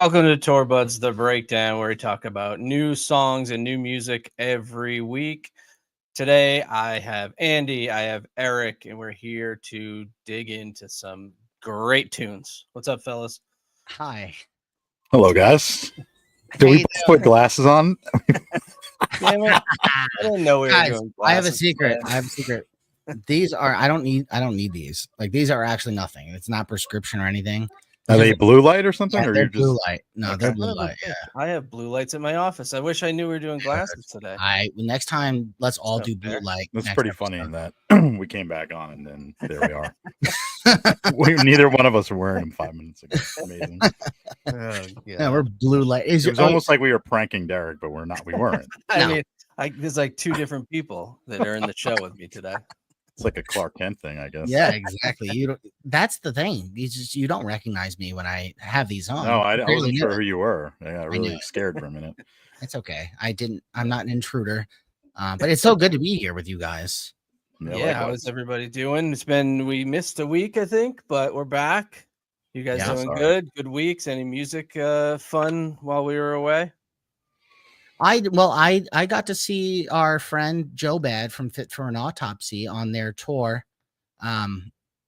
Welcome to Tour Buds, the breakdown, where we talk about new songs and new music every week. Today, I have Andy, I have Eric, and we're here to dig into some great tunes. What's up, fellas? Hi. Hello, guys. Do we both put glasses on? Damn it. I didn't know we were Guys, doing I have a glasses secret. today. I have a secret. These are I don't need these. Like these are actually nothing. It's not prescription or anything. Are These they blue light or something? yeah, Or they're you're blue just light. No, okay. they're blue light. Yeah. I have blue lights at my office. I wish I knew we were doing glasses today. Next time let's all So do blue fair. light. That's next pretty episode. funny that we came back on and then there we are. Neither one of us were wearing them 5 minutes ago. Amazing. Yeah, we're blue light. It was almost like we were pranking Derek, but we're not. We weren't. I No. mean, there's like two different people that are in the show with me today. It's like a Clark Kent thing, I guess. Yeah, exactly. You don't. That's the thing. You don't recognize me when I have these on. No, I barely wasn't knew sure it. who you were. I got knew really it. scared for a minute. It's okay. I'm not an intruder. But it's so good to be here with you guys. Yeah, how is everybody doing? We missed a week, I think, but we're back. You guys Yeah, doing good? Good weeks? Any music fun while we were away? I got to see our friend Joe Bad from Fit for an Autopsy on their tour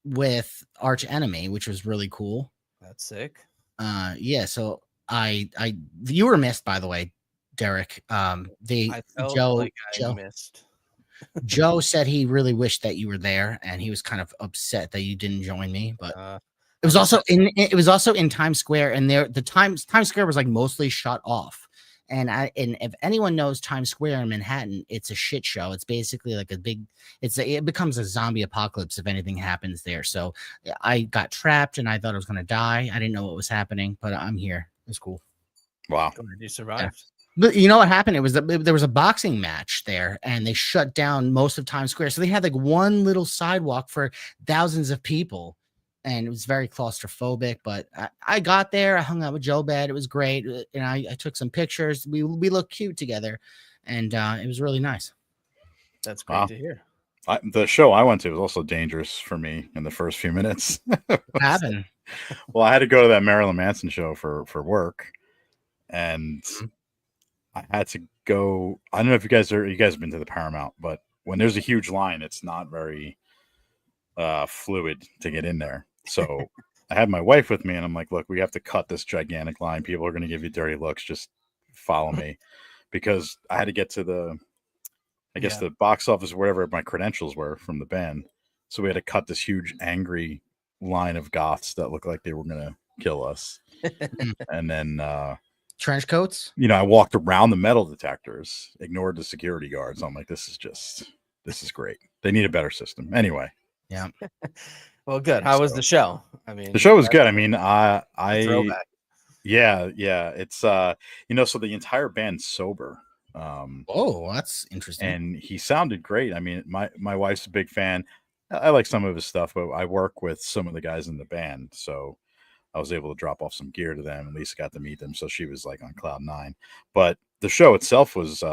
with Arch Enemy, which was really cool. That's sick. Yeah, so you were missed, by the way, Derek. I felt Joe like I Joe missed. Joe said he really wished that you were there, and he was kind of upset that you didn't join me. But it was also in Times Square, and Times Square was like mostly shut off. And if anyone knows Times Square in Manhattan, it's a shit show. It's basically like it becomes a zombie apocalypse if anything happens there. So I got trapped and I thought I was going to die. I didn't know what was happening, but I'm here. It's cool. Wow. You survived. Yeah. But you know what happened? It was there was a boxing match there, and they shut down most of Times Square. So they had like one little sidewalk for thousands of people. And it was very claustrophobic, but I got there. I hung out with Joe Bad. It was great. And I took some pictures. We looked cute together, and it was really nice. That's great to hear. The show I went to was also dangerous for me in the first few minutes. What happened? Well, I had to go to that Marilyn Manson show for work, and I had to go. I don't know if you guys have been to the Paramount, but when there's a huge line, it's not very fluid to get in there. So I had my wife with me, and I'm like, look, we have to cut this gigantic line. People are going to give you dirty looks. Just follow me, because I had to get to the box office, wherever my credentials were from the band. So we had to cut this huge, angry line of goths that looked like they were going to kill us. And then trench coats. I walked around the metal detectors, ignored the security guards. I'm like, this is great. They need a better system. Anyway. Yeah. Well, good. How was the show? I mean, the show was good. I mean, throwback. Yeah. It's so the entire band's sober. Oh, that's interesting. And he sounded great. I mean, my wife's a big fan. I like some of his stuff, but I work with some of the guys in the band, so I was able to drop off some gear to them. And Lisa got to meet them, so she was like on cloud nine. But the show itself was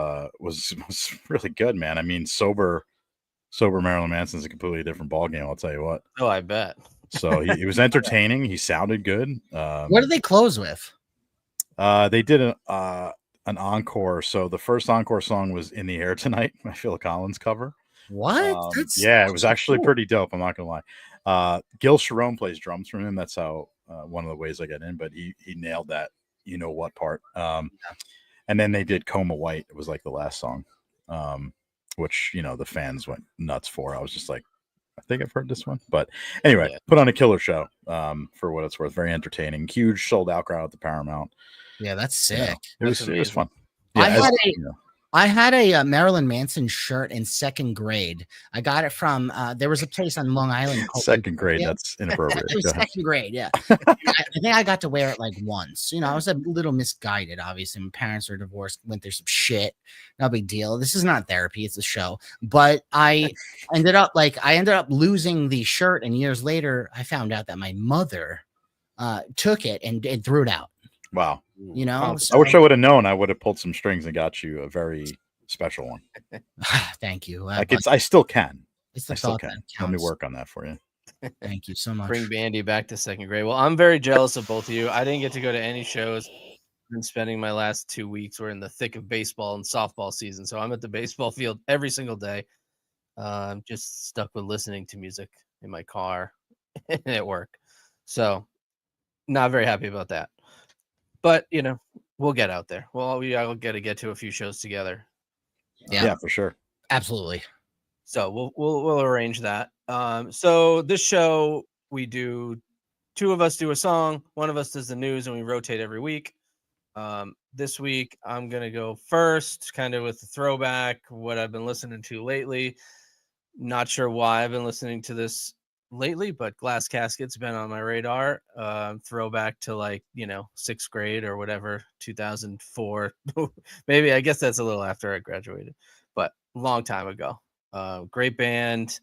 really good, man. I mean, sober Marilyn Manson's a completely different ballgame, I'll tell you what. Oh, I bet. So he was entertaining. He sounded good. What did they close with? They did an encore. So the first encore song was "In the Air Tonight," my Phil Collins cover. What? It was actually pretty dope. I'm not gonna lie. Gil Sharon plays drums from him. That's how one of the ways I got in. But he nailed that what part. And then they did "Coma White." It was like the last song. Which the fans went nuts for. I was just like, I think I've heard this one. But anyway, put on a killer show for what it's worth. Very entertaining. Huge sold out crowd at the Paramount. Yeah, that's sick. It was fun. Yeah, I had a Marilyn Manson shirt in second grade. I got it from there was a place on Long Island called second grade. That's inappropriate. It was second grade, yeah. I think I got to wear it like once. I was a little misguided. Obviously, my parents are divorced, went through some shit. No big deal. This is not therapy; it's a show. But I ended up losing the shirt, and years later, I found out that my mother took it and threw it out. Wow. So, I wish I would have known. I would have pulled some strings and got you a very special one. Thank you. I still can. It's the I still thought can. that Let me counts. work on that for you. Thank you so much. Bring Bandy back to second grade. Well, I'm very jealous of both of you. I didn't get to go to any shows. I've been spending my last 2 weeks. We're in the thick of baseball and softball season, so I'm at the baseball field every single day. I'm just stuck with listening to music in my car and at work. So not very happy about that. But we'll get out there. Well, I'll get to a few shows together. Yeah, for sure. Absolutely. So we'll arrange that. So this show we do, 2 of us do a song, 1 of us does the news, and we rotate every week. This week I'm gonna go first, kind of with the throwback, what I've been listening to lately. Not sure why I've been listening to this lately, but Glass Casket's been on my radar. Throwback to 6th grade or whatever, 2004. Maybe, I guess that's a little after I graduated, but long time ago. Great band.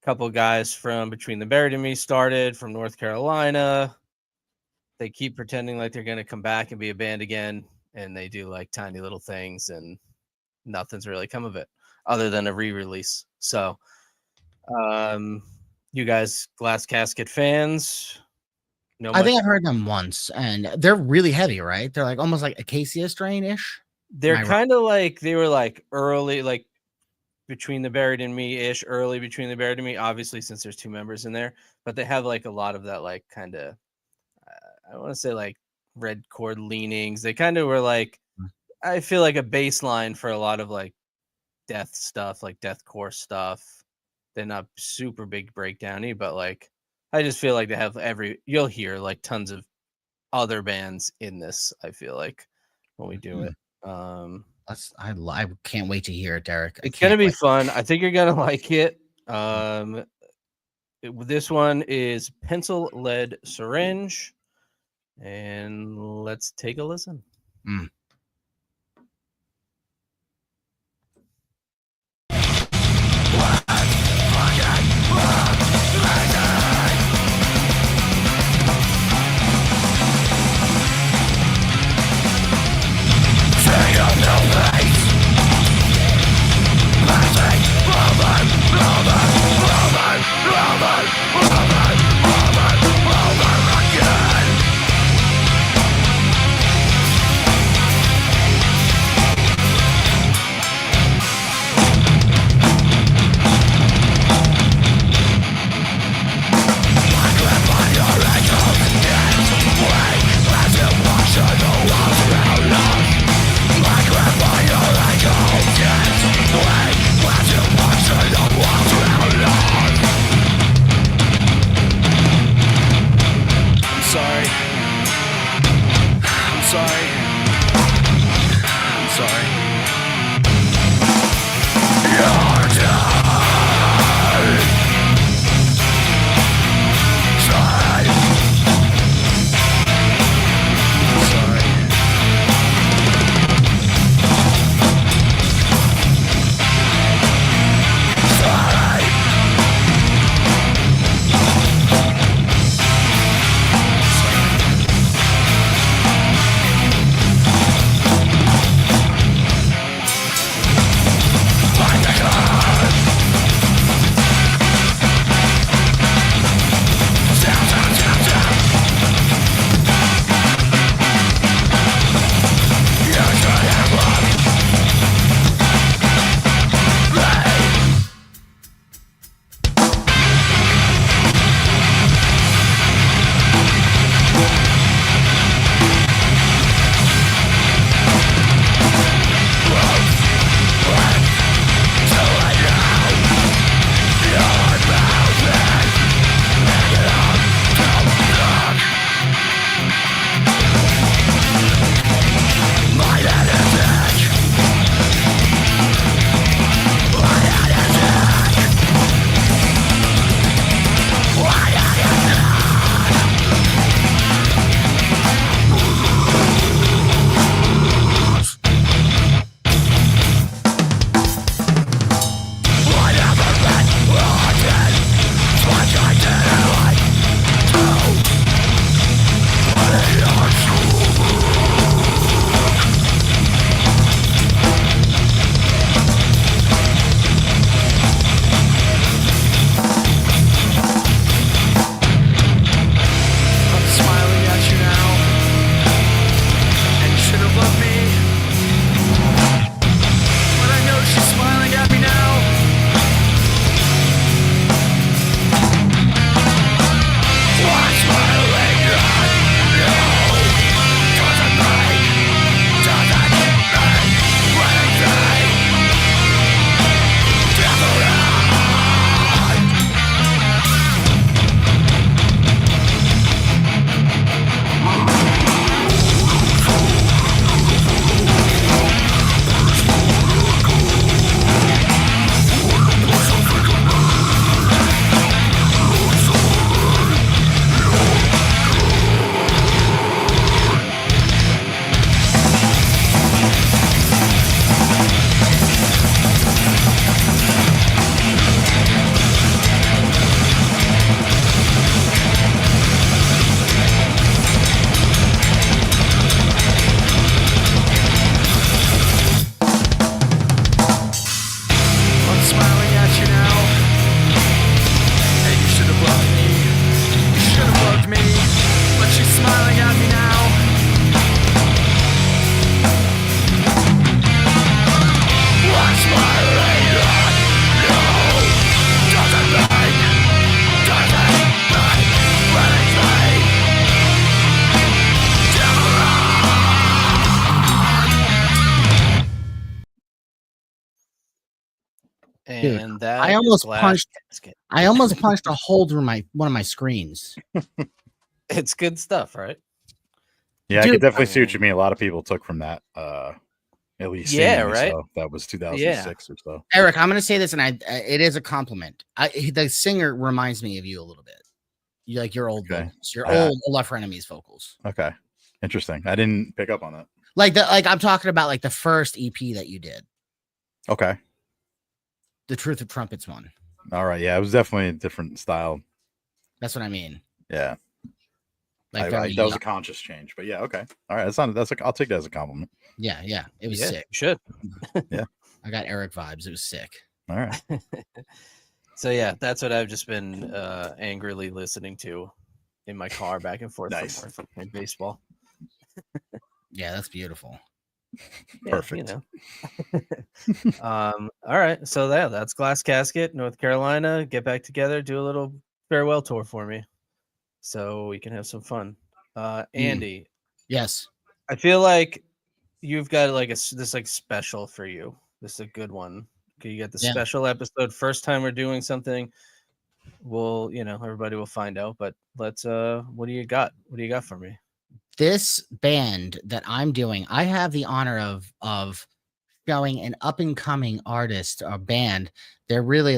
Couple guys from Between the Buried and Me started from North Carolina. They keep pretending like they're going to come back and be a band again, and they do like tiny little things, and nothing's really come of it other than a re-release. So you guys Glass Casket fans? I think I've heard them once, and they're really heavy, right? They're like almost like Acacia Strain-ish. They're kind of like, they were like early, like Between the Buried and Me-ish, early Between the Buried and Me, obviously, since there's 2 members in there, but they have like a lot of that, like kind of, I want to say like red chord leanings. They kind of were like, I feel like a baseline for a lot of like death stuff, like deathcore stuff. They're not super big breakdowny, but like I just feel like they have you'll hear like tons of other bands in this. I feel like when we do it. I can't wait to hear it, Derek. It's gonna be fun. I think you're gonna like it. This one is Pencil Lead Syringe, and let's take a listen. And that I almost punched. Casket. I almost punched a hole through one of my screens. It's good stuff, right? Yeah, Dude, I could definitely see what you mean. A lot of people took from that. At least Yeah, seemingly right? so. That was 2006 or so. Erich, I'm going to say this, and it is a compliment. The singer reminds me of you a little bit. You like your old vocals, your old Love for Enemies vocals. Okay, interesting. I didn't pick up on that. Like I'm talking about like the first EP that you did. Okay. The Truth of Trumpets one. All right. Yeah, it was definitely a different style. That's what I mean. Yeah. Like that was a conscious change, but yeah, okay. All right, I'll take that as a compliment. Yeah, it was sick. You should. Yeah. I got Erich vibes. It was sick. All right. So yeah, that's what I've just been angrily listening to in my car back and forth from work and baseball. Yeah, that's beautiful. Perfect. You know. All right, so that's Glass Casket, North Carolina. Get back together, do a little farewell tour for me, so we can have some fun. Andy, yes, I feel like you've got like this like special for you. This is a good one. Okay, you got the special episode. First time we're doing something. We'll, everybody will find out. But let's. What do you got? What do you got for me? This band that I'm doing, I have the honor of showing an up and coming artist or band. They're really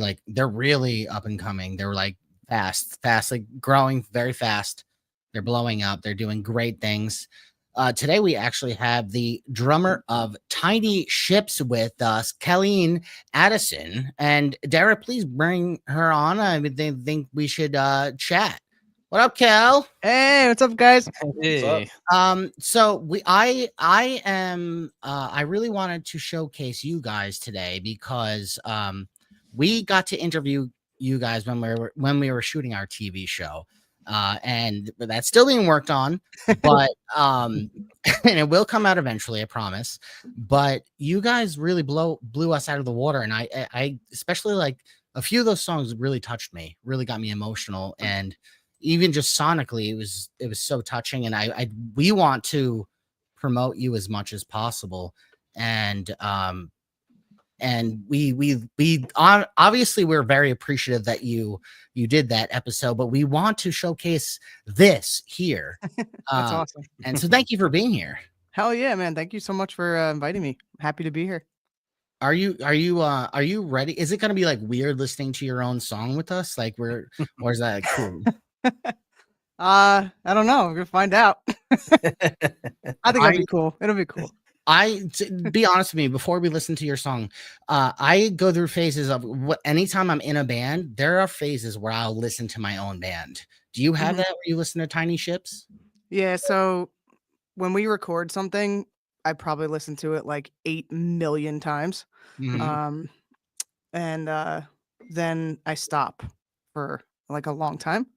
up and coming. They're like fast, like growing very fast. They're blowing up. They're doing great things. Today we actually have the drummer of Tiny Ships with us, Kellen Addison. And Derek, please bring her on. I think we should chat. What up, Kel? Hey, what's up, guys? Hey. So I really wanted to showcase you guys today because we got to interview you guys when we were shooting our TV show. And that's still being worked on, but and it will come out eventually, I promise. But you guys really blew us out of the water, and I especially like a few of those songs really touched me, really got me emotional, and even just sonically, it was so touching. And we want to promote you as much as possible, and we obviously we're very appreciative that you did that episode, but we want to showcase this here. That's awesome. And so thank you for being here. Hell yeah, man. Thank you so much for inviting me. Happy to be here. Are you ready? Is it going to be like weird listening to your own song with us? Like or is that cool? I don't know. We're going to find out. I think it'll be cool. It'll be cool. To be honest with me, before we listen to your song, I go through phases of anytime I'm in a band, there are phases where I'll listen to my own band. Do you have that where you listen to Tiny Ships? Yeah. So when we record something, I probably listen to it like 8 million times. And then I stop for like a long time.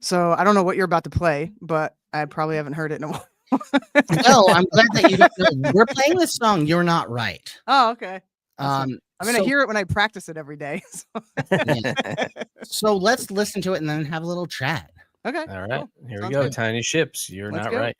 So I don't know what you're about to play, but I probably haven't heard it in a while. No, I'm glad that you don't know. We're playing this song, You're Not Right. Oh, okay. I hear it when I practice it every day. So, so let's listen to it and then have a little chat. Okay. All right. Cool. Here Sounds we go. good. Tiny Ships. You're Let's not go. right.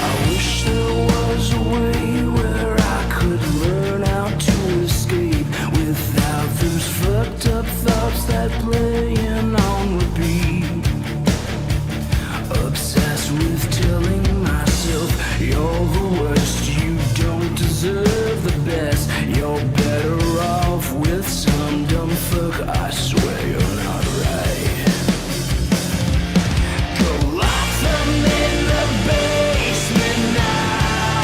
I wish there was a way where I could learn how to escape without those fucked up thoughts that playing on repeat. Obsessed with telling myself you're the worst, you don't deserve the best, you're better off with some dumb fuck. I swear you're not right. Go lock them in the basement now.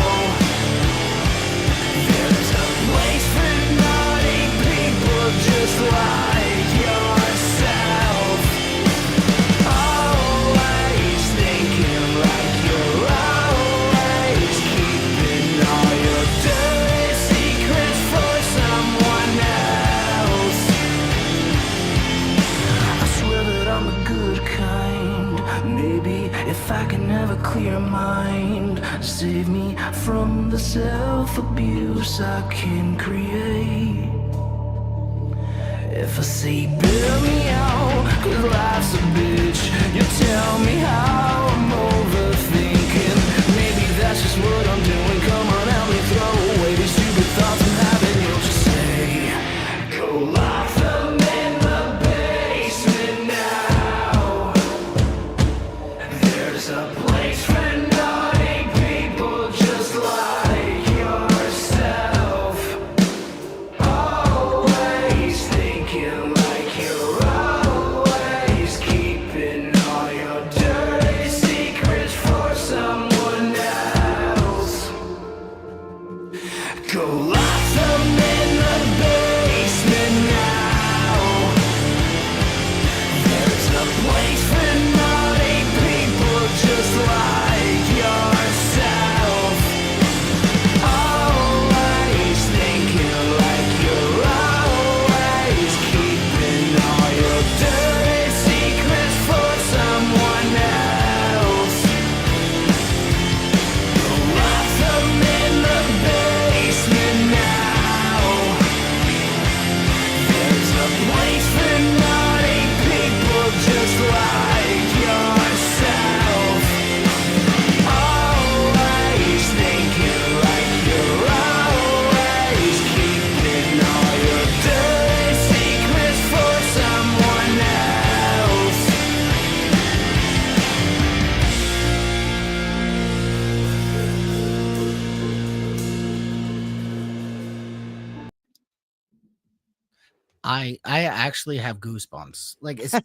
There's a place for naughty people just like yourself. Always thinking like you're always keeping all your dirty secrets for someone else. save me from the self-abuse I can create. If I say bail me out, 'cause life's a bitch, you tell me how I'm overthinking. Maybe that's just what I'm doing. Come on, help me throw away these stupid thoughts I'm having. You'll just say, go lock them in the basement now. There's a place for naughty people just like yourself. Always thinking like you're always keeping all your dirty secrets for someone else. Go lock them in the basement now. There's a place for naughty people just like yourself. Always thinking like you're always keeping all your dirty secrets for someone else. Lock them in the basement now. There's a place for naughty people just like yourself. Always thinking like you're always keeping all your dirty secrets for someone else. I actually have goosebumps. Like it's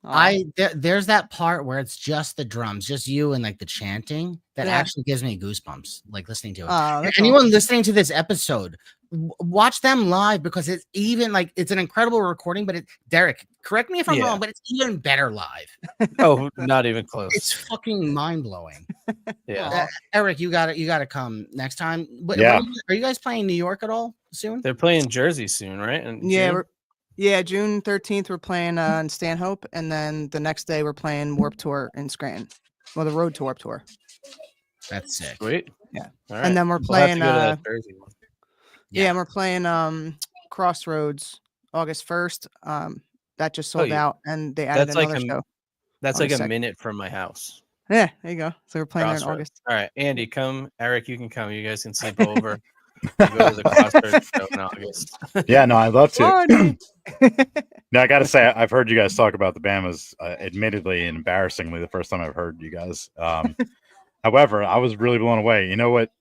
Aw. there's that part where it's just the drums, just you and like the chanting that Yeah. actually gives me goosebumps, like listening to it. Oh, that's Anyone awesome. listening to this episode, watch them live because it's even like it's an incredible recording. But Derek, correct me if I'm Yeah. wrong, but it's even better live. Oh, not even close. It's fucking mind blowing. Yeah. Eric, you got to come next time. Yeah. Are you guys playing New York at all soon? They're playing Jersey soon, right? In Yeah, June? June 13th we're playing in Stanhope, and then the next day we're playing Warp Tour in Scranton. Well, the Road to Warp Tour. That's sick. Sweet. Yeah. All And then we're We'll have to playing go to that Jersey one. yeah, Yeah. and we're playing Crossroads August 1st. That just sold yeah. out, and they added That's like another show. That's on like the a second. minute from my house. Yeah, there you go. So we're playing there in Crossroads. August. All right, Andy, come. Eric, you can come. You guys can sleep over. We'll go to the Crossroads show in August. Yeah, no, I'd love to. Money. Now, I got to say, I've heard you guys talk about the Bamas, admittedly and embarrassingly, the first time I've heard you guys. However, I was really blown away. You know what?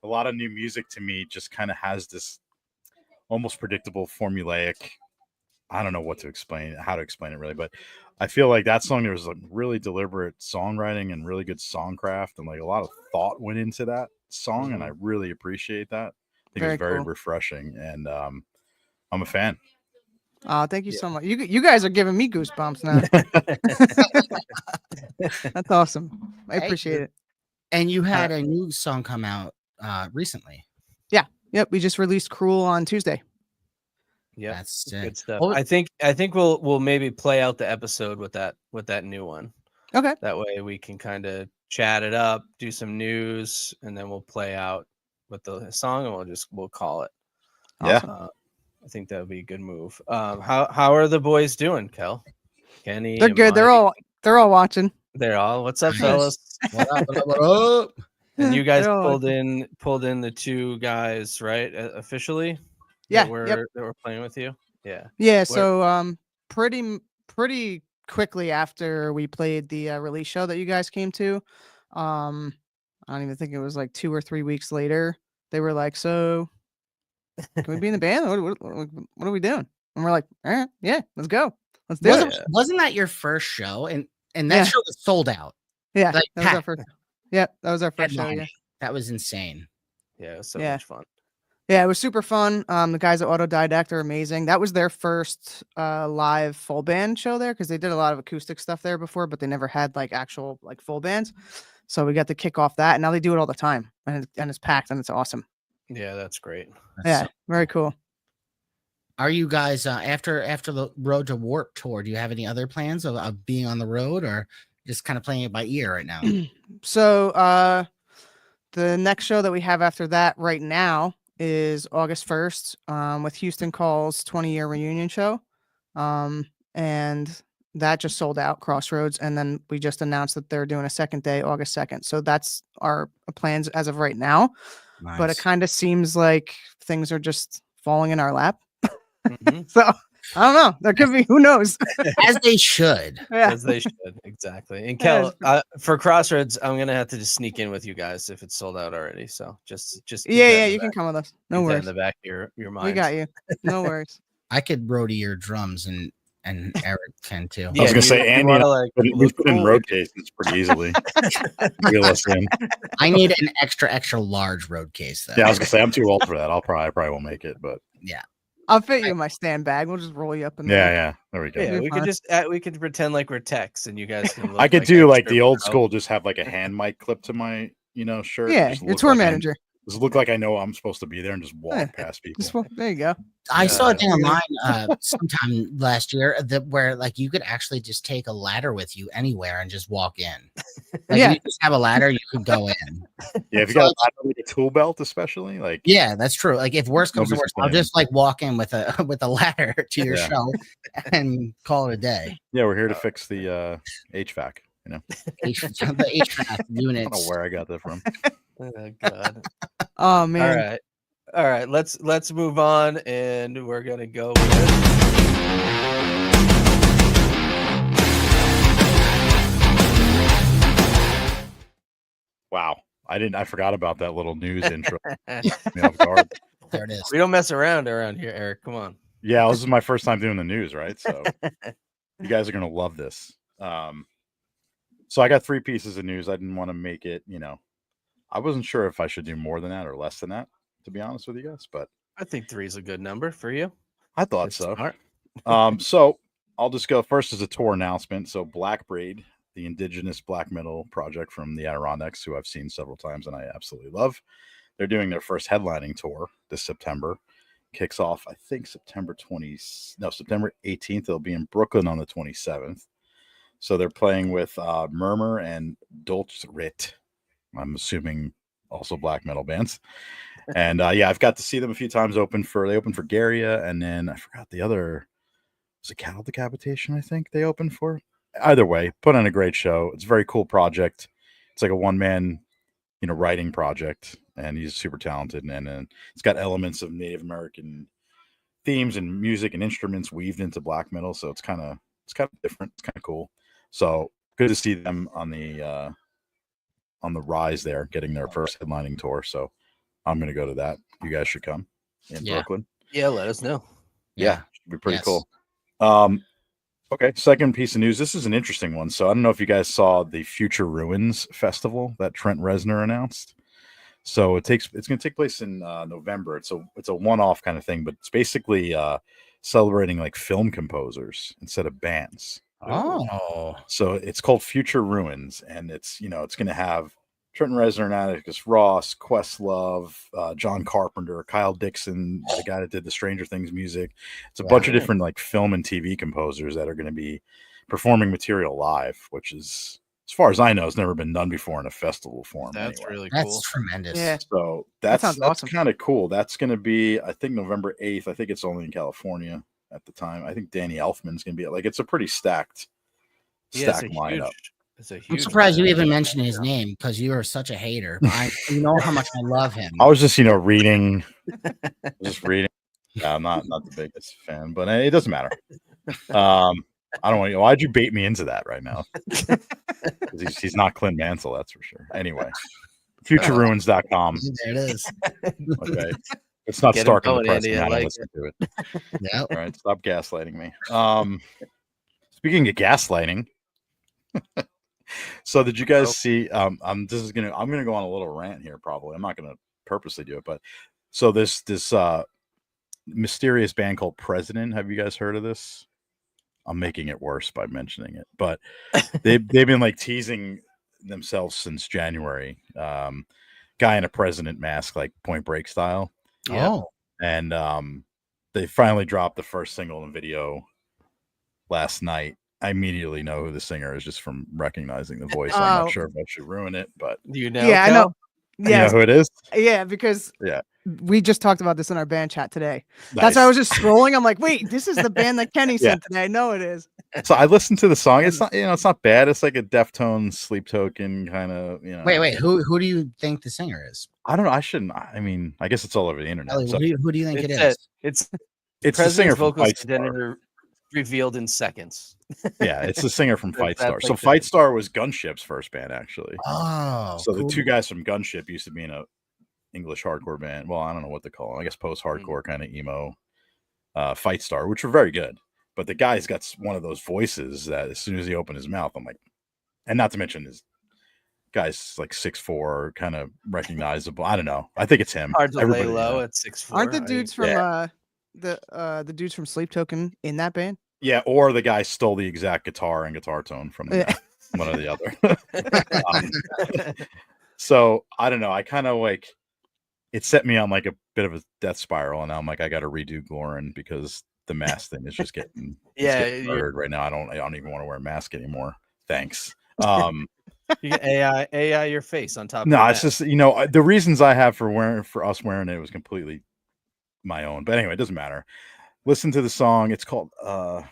A lot of new music to me just kind of has this almost predictable, formulaic. I don't know how to explain it really, but I feel like that song, there was like really deliberate songwriting and really good songcraft, and like a lot of thought went into that song, and I really appreciate that. I think Very it's very cool. refreshing, and I'm a fan. Oh, thank you so much. You guys are giving me goosebumps now. That's awesome. I Hey, appreciate it. And you had a new song come out recently. Yep, we just released Cruel on Tuesday. Yeah, That's sick. good stuff. Well, I think we'll maybe play out the episode with that new one. Okay. That way we can kind of chat it up, do some news, and then we'll play out with the song, and we'll call it. Yeah. I think that would be a good move. How are the boys doing, Kel? Kenny? They're and good. They're Mike? all watching. They're all. What's up, Nice. fellas? What up, what up, what up? And you guys They're all pulled in the two guys, right? Officially. Yeah, That were yep. that were playing with you. Yeah. Yeah, so pretty quickly after we played the release show that you guys came to, I don't even think it was like 2 or 3 weeks later, they were like, "So, can we be in the band? What are we doing?" And we're like, "All right, yeah, let's go, let's do it." Wasn't that your first show? And that Yeah. show was sold out. Yeah, like, that was our packed. first. Yeah, that was our first show. Headlining. Yeah, That was insane. Yeah. It was so Yeah. much fun. yeah, it was super fun. The guys at Autodidact are amazing. That was their first live full band show there because they did a lot of acoustic stuff there before, but they never had like actual like full bands. So we got to kick off that, and now they do it all the time, and it's packed and it's awesome. Yeah, that's great. Yeah, very cool. Are you guys after the Road to Warp tour? Do you have any other plans of being on the road, or just kind of playing it by ear right now? So the next show that we have after that right now is August 1st with Houston Call's 20-year reunion show. And that just sold out, Crossroads. And then we just announced that they're doing a second day, August 2nd. So that's our plans as of right now. Nice. But it kind of seems like things are just falling in our lap. Mhm. So I don't know. There could be, who knows? As they should. Yeah. As they should, exactly. And Yeah, Kel, for Crossroads, I'm gonna have to just sneak in with you guys if it's sold out already. So just keep Yeah, that yeah, in you the can back- come with us. keep No that in worries. the back of your mind. We got you. No worries. I could roadie your drums and Eric can too. I was gonna say, Andy wanna, and I like, we look put in cool. road cases pretty easily. Reel us in. I need an extra large road case though. Yeah, I was gonna say I'm too old for that. I probably won't make it, but Yeah. I'll fit you in my stand bag. We'll just roll you up in yeah, there. yeah. There we go. Yeah, You're we fine. could just we could pretend like we're techs, and you guys can. Look I could like do like extra the old pro. school, just have like a hand mic clip to my shirt. Yeah, just your look tour like I'm- manager. Just look like I know I'm supposed to be there and just walk Yeah, past people. Just, there you go. I saw a Yeah. thing online sometime last year that where like you could actually just take a ladder with you anywhere and just walk in. Like Yeah. if you just have a ladder, you could go in. Yeah, if you got like a tool belt, especially like Yeah, that's true. Like if worst comes to Nobody's worst, I'll complaining. just like walk in with a ladder to your Yeah. show and call it a day. yeah, we're here to fix the HVAC. You know, The HVAC I don't know units. where I got that from. Oh God. Oh man. All right. Let's move on, and we're gonna go with Wow, I forgot about that little news intro. Caught me off guard. There it is. we don't mess around here, Eric. Come on. Yeah, this is my first time doing the news, right? So you guys are gonna love this. So I got 3 pieces of news. I didn't want to make it, I wasn't sure if I should do more than that or less than that, to be honest with you guys, but I think 3 is a good number for you. I thought That's so. smart. So I'll just go first as a tour announcement. So Black Braid, the indigenous black metal project from the Adirondacks, who I've seen several times and I absolutely love. They're doing their first headlining tour this September. Kicks off, I think, September 18th. They'll be in Brooklyn on the 27th. So they're playing with Murmur and Dolce Rit. I'm assuming also black metal bands. And yeah, I've got to see them a few times. They opened for Garia, and then I forgot the other. Was it Cattle Decapitation? I think they opened for. Either way, put on a great show. It's a very cool project. It's like a one-man, writing project, and he's super talented. And it's got elements of Native American themes and music and instruments weaved into black metal. So it's kind of different. It's kind of cool. So good to see them on the rise there, getting their first headlining tour. So I'm going to go to that. You guys should come in Brooklyn. Yeah, let us know. Yeah, should be pretty Yes. cool. Okay, second piece of news. This is an interesting one. So I don't know if you guys saw the Future Ruins Festival that Trent Reznor announced. So it's going to take place in November. It's a one-off kind of thing, but it's basically celebrating like film composers instead of bands. Oh. So it's called Future Ruins, and it's going to have Trent Reznor, Atticus Ross, Questlove, John Carpenter, Kyle Dixon, the guy that did the Stranger Things music. It's a bunch of different like film and TV composers that are going to be performing material live, which is, as far as I know, has never been done before in a festival form. That's anyway. really cool. That's tremendous. Yeah. So That that's sounds awesome. kind of cool. That's going to be, I think, November 8th. I think it's only in California at the time. I think Danny Elfman's going to be like, it's a pretty stacked lineup. It's a huge. I'm surprised you lineup. even mentioned his name because you are such a hater. But you know how much I love him. I was just, reading. Yeah, I'm not the biggest fan, but it doesn't matter. I don't want you. Why'd you bait me into that right now? 'Cause he's not Clint Mansell, that's for sure. Anyway, futureruins.com. There it is. Okay, it's not Get him Stark and going, depressing. Andy, I I like listen to it. Yeah. All right, stop gaslighting me. Speaking of gaslighting, so did you guys see? I'm gonna go on a little rant here. Probably, I'm not gonna purposely do it, but so this mysterious band called President. Have you guys heard of this? I'm making it worse by mentioning it, but they've been like teasing themselves since January. Guy in a president mask, like Point Break style. Yeah. Oh. And they finally dropped the first single and video last night. I immediately know who the singer is just from recognizing the voice. I'm Oh. not sure if I should ruin it, but Do you know? Yeah, I Kel? know. You know who it is? Yeah, because Yeah. we just talked about this in our band chat today. Nice. That's why I was just scrolling. I'm like, wait, this is the band that Kenny sent today. I know it is. So I listened to the song. It's not, it's not bad. It's like a Deftones, Sleep Token kind of, Wait. Who do you think the singer is? I don't know. I shouldn't. I mean, I guess it's all over the internet. Ellie, So who do you think it is? It's the singer from vocals Fight Star. identity revealed in seconds. Yeah, it's the singer from Fight Star. That's So like Fight Star was Gunship's first band, actually. Oh, So cool. the two guys from Gunship used to be in a English hardcore band. Well, I don't know what they call it. I guess post-hardcore kind of emo. Fight Star, which were very good. But the guy's got one of those voices that as soon as he opened his mouth, I'm like, and not to mention his guy's like 6'4", kind of recognizable. I don't know. I think it's him. Hard to lay low at 6'4". Aren't the dudes from the dudes from Sleep Token in that band? Yeah, or the guy stole the exact guitar and guitar tone from one or the other. So I don't know. I kind of like it set me on like a bit of a death spiral, and now I'm like, I got to redo Glorin because the mask thing is just getting murdered right now. I don't even want to wear a mask anymore. Thanks. You get AI your face on top. No, of it's just the reasons I have for us wearing it was completely my own. But anyway, it doesn't matter. Listen to the song. It's called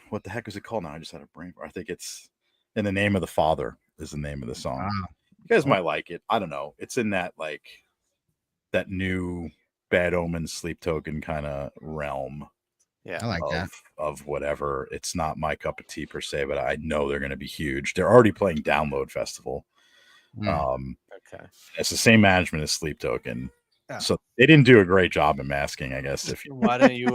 what the heck is it called now? I just had a brain. I think it's In the Name of the Father is the name of the song. Wow. You guys might like it. I don't know. It's in that like that new Bad Omen Sleep Token kind of realm. Yeah, I like that. Of whatever. It's not my cup of tea per se, but I know they're going to be huge. They're already playing Download Festival. Okay. It's the same management as Sleep Token. Yeah. So they didn't do a great job in masking, I guess. Why don't you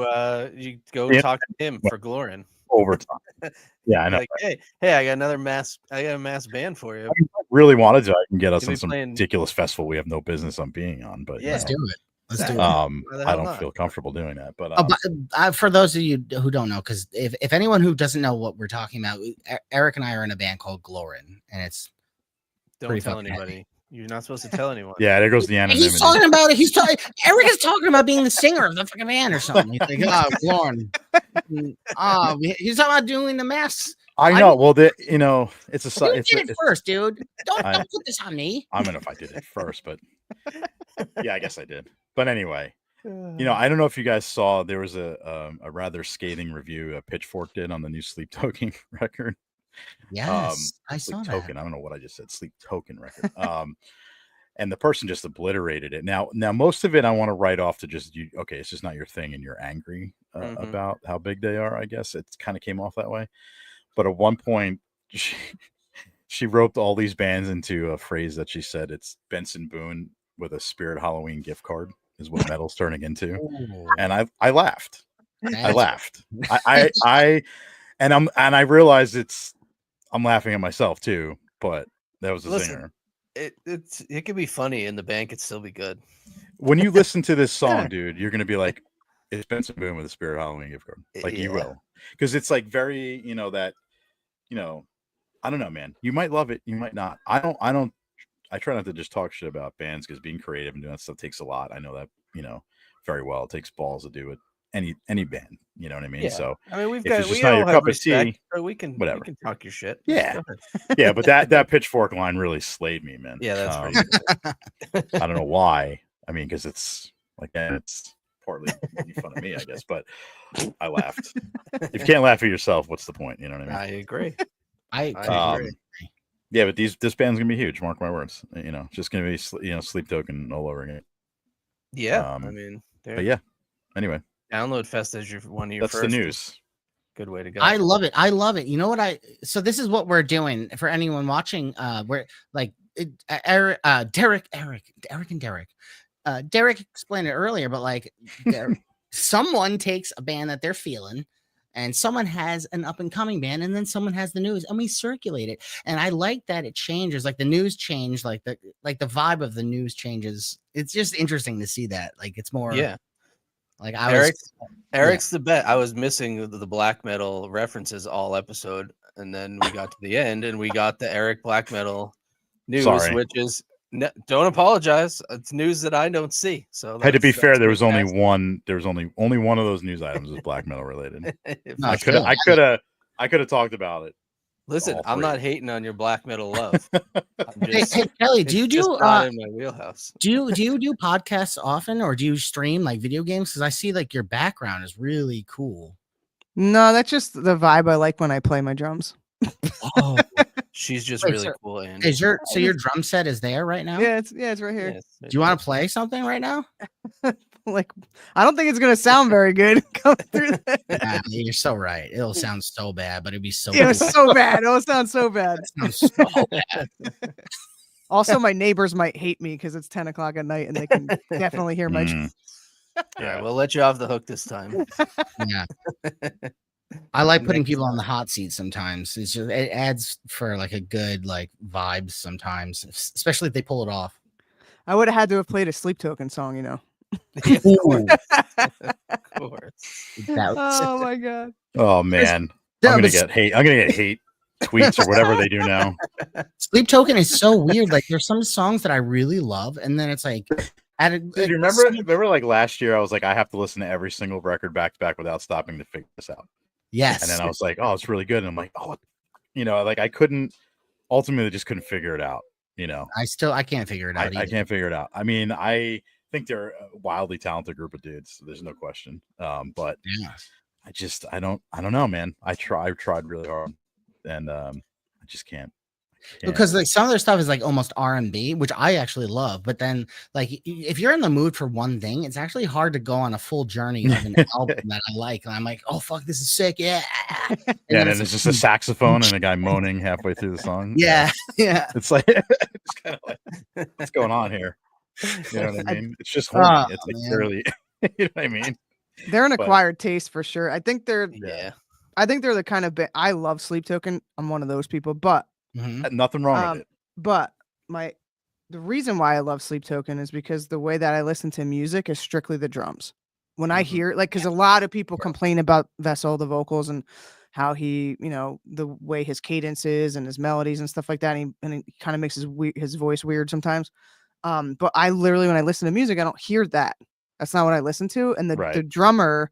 go talk to him for Glorin? Overtime. Yeah, I know. Like, hey, I got another mass. I got a mass band for you. I really wanted to. I can get us You'll on be some playing- ridiculous festival we have no business on being on. But Let's do it. Let's do it. I don't feel comfortable doing that. But for those of you who don't know, because if anyone who doesn't know what we're talking about, Eric and I are in a band called Glorin, and it's don't tell anybody. You're not supposed to tell anyone. Yeah, there goes the anonymity. He's talking about it. Eric is talking about being the singer of the fucking band or something. He's like, Glorin. He's talking about doing the masks. I know. Well, it's a. You did it first, dude. Don't put this on me. I mean, if I did it first, but yeah, I guess I did. But anyway, I don't know if you guys saw there was a rather scathing review Pitchfork did on the new Sleep Token record. Yes, I saw that. Token. I don't know what I just said. Sleep Token record. And the person just obliterated it. Now, most of it I want to write off to just you. Okay, it's just not your thing, and you're angry about how big they are. I guess it kind of came off that way. But at one point, she roped all these bands into a phrase that she said it's Benson Boone with a Spirit Halloween gift card is what metal's turning into. And I laughed. I laughed. I realized I'm laughing at myself too, but that was the singer. It could be funny and the band could still be good. When you listen to this song, dude, you're gonna be like, it's Benson Boone with a Spirit Halloween gift card. Like you will. Because it's like very, I don't know, man. You might love it, you might not. I try not to just talk shit about bands because being creative and doing that stuff takes a lot. I know that, very well. It takes balls to do it. Any band, you know what I mean? Yeah. So I mean, we all have respect, so we can whatever. We can talk your shit. Yeah. Yeah, but that Pitchfork line really slayed me, man. Yeah, that's pretty I don't know why. I mean, because it's partly making fun of me, I guess, but I laughed. If you can't laugh at yourself, what's the point? You know what I mean? I agree. I agree. Yeah, but this band's gonna be huge. Mark my words. Just gonna be Sleep Token all over again. Yeah, I mean, but yeah. Anyway, Download Fest is one of your. That's the news. Good way to go. I love it. You know what so this is what we're doing for anyone watching. We're like Eric and Derek. Derek explained it earlier, but like someone takes a band that they're feeling, and someone has an up and coming band, and then someone has the news, and we circulate it. And I like that it changes, like the news change, like the vibe of the news changes. It's just interesting to see that. Like it's more, like Eric's the bet. I was missing the black metal references all episode, and then we got to the end, and we got the Erich black metal news, which is. Don't apologize. It's news that I don't see. So hey, to be fair, there was only one. There was only one of those news items was black metal related. I could have talked about it Listen, all I'm three. not hating on your black metal love. I'm Hey, just, hey, Kelly, do you it's just do not in my wheelhouse. do you do podcasts often, or do you stream like video games? Because I see like your background is really cool. No, that's just the vibe I like when I play my drums. Oh, She's just Wait, really so cool, Andy. is your drum set is there right now? Yeah, it's right here. Yes, Do you want to play something right now? Like, I don't think it's gonna sound very good coming through that. Nah, you're so right. It'll sound so bad, but it'd be so It was cool. so bad. It'll sound so bad. It sounds so bad. Also, my neighbors might hate me because it's 10 o'clock at night and they can definitely hear my. Mm, All right, we'll let you off the hook this time. Yeah. I like putting Next people on the hot seat sometimes. It's just, it adds for like a good like vibes sometimes, especially if they pull it off. I would have had to have played a Sleep Token song, you know. Yeah, of course. Ooh, Of course. that was- Oh my god. oh man, No, I'm gonna but get hate. I'm gonna get hate tweets or whatever they do now. Sleep Token is so weird. Like there's some songs that I really love, and then it's like Dude, you remember like last year I was like, I have to listen to every single record back to back without stopping to figure this out. Yes. And then I was like, oh, it's really good. And I'm like, oh, like I ultimately just couldn't figure it out. I can't figure it out. I can't figure it out. I mean, I think they're a wildly talented group of dudes. So there's no question. But Yeah. I don't know, man. I tried really hard, and I just can't. Because like some of their stuff is like almost R&B, which I actually love. But then like if you're in the mood for one thing, it's actually hard to go on a full journey of an album that I like. And I'm like, oh fuck, this is sick. Yeah. And then it's just a saxophone and a guy moaning halfway through the song. Yeah. Yeah. It's like it's kind of like what's going on here? You know what I mean? It's just horny. Oh, It's like man. barely you know what I mean? They're an But- acquired taste for sure. I think they're Yeah. the kind of I love Sleep Token. I'm one of those people, but Mhm. Nothing wrong with it. but the reason why I love Sleep Token is because the way that I listen to music is strictly the drums. When I hear because a lot of people complain about Vessel, the vocals, and how he, the way his cadence is and his melodies and stuff like that. And he kind of makes his voice weird sometimes. But I literally, when I listen to music, I don't hear that. That's not what I listen to. And the Right. drummer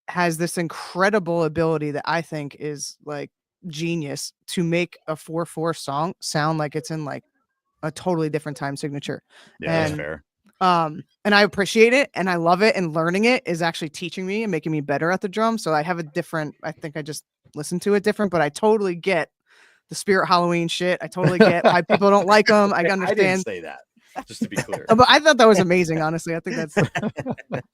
has this incredible ability that I think is like genius to make a 4/4 song sound like it's in like a totally different time signature. Yeah, that's and- fair. And I appreciate it and I love it, and learning it is actually teaching me and making me better at the drum. So I have I think I just listen to it different, but I totally get the Spirit Halloween shit. I totally get why people don't like them. I I didn't understand. say that. Just to be clear. But I thought that was amazing. Honestly, I think that's.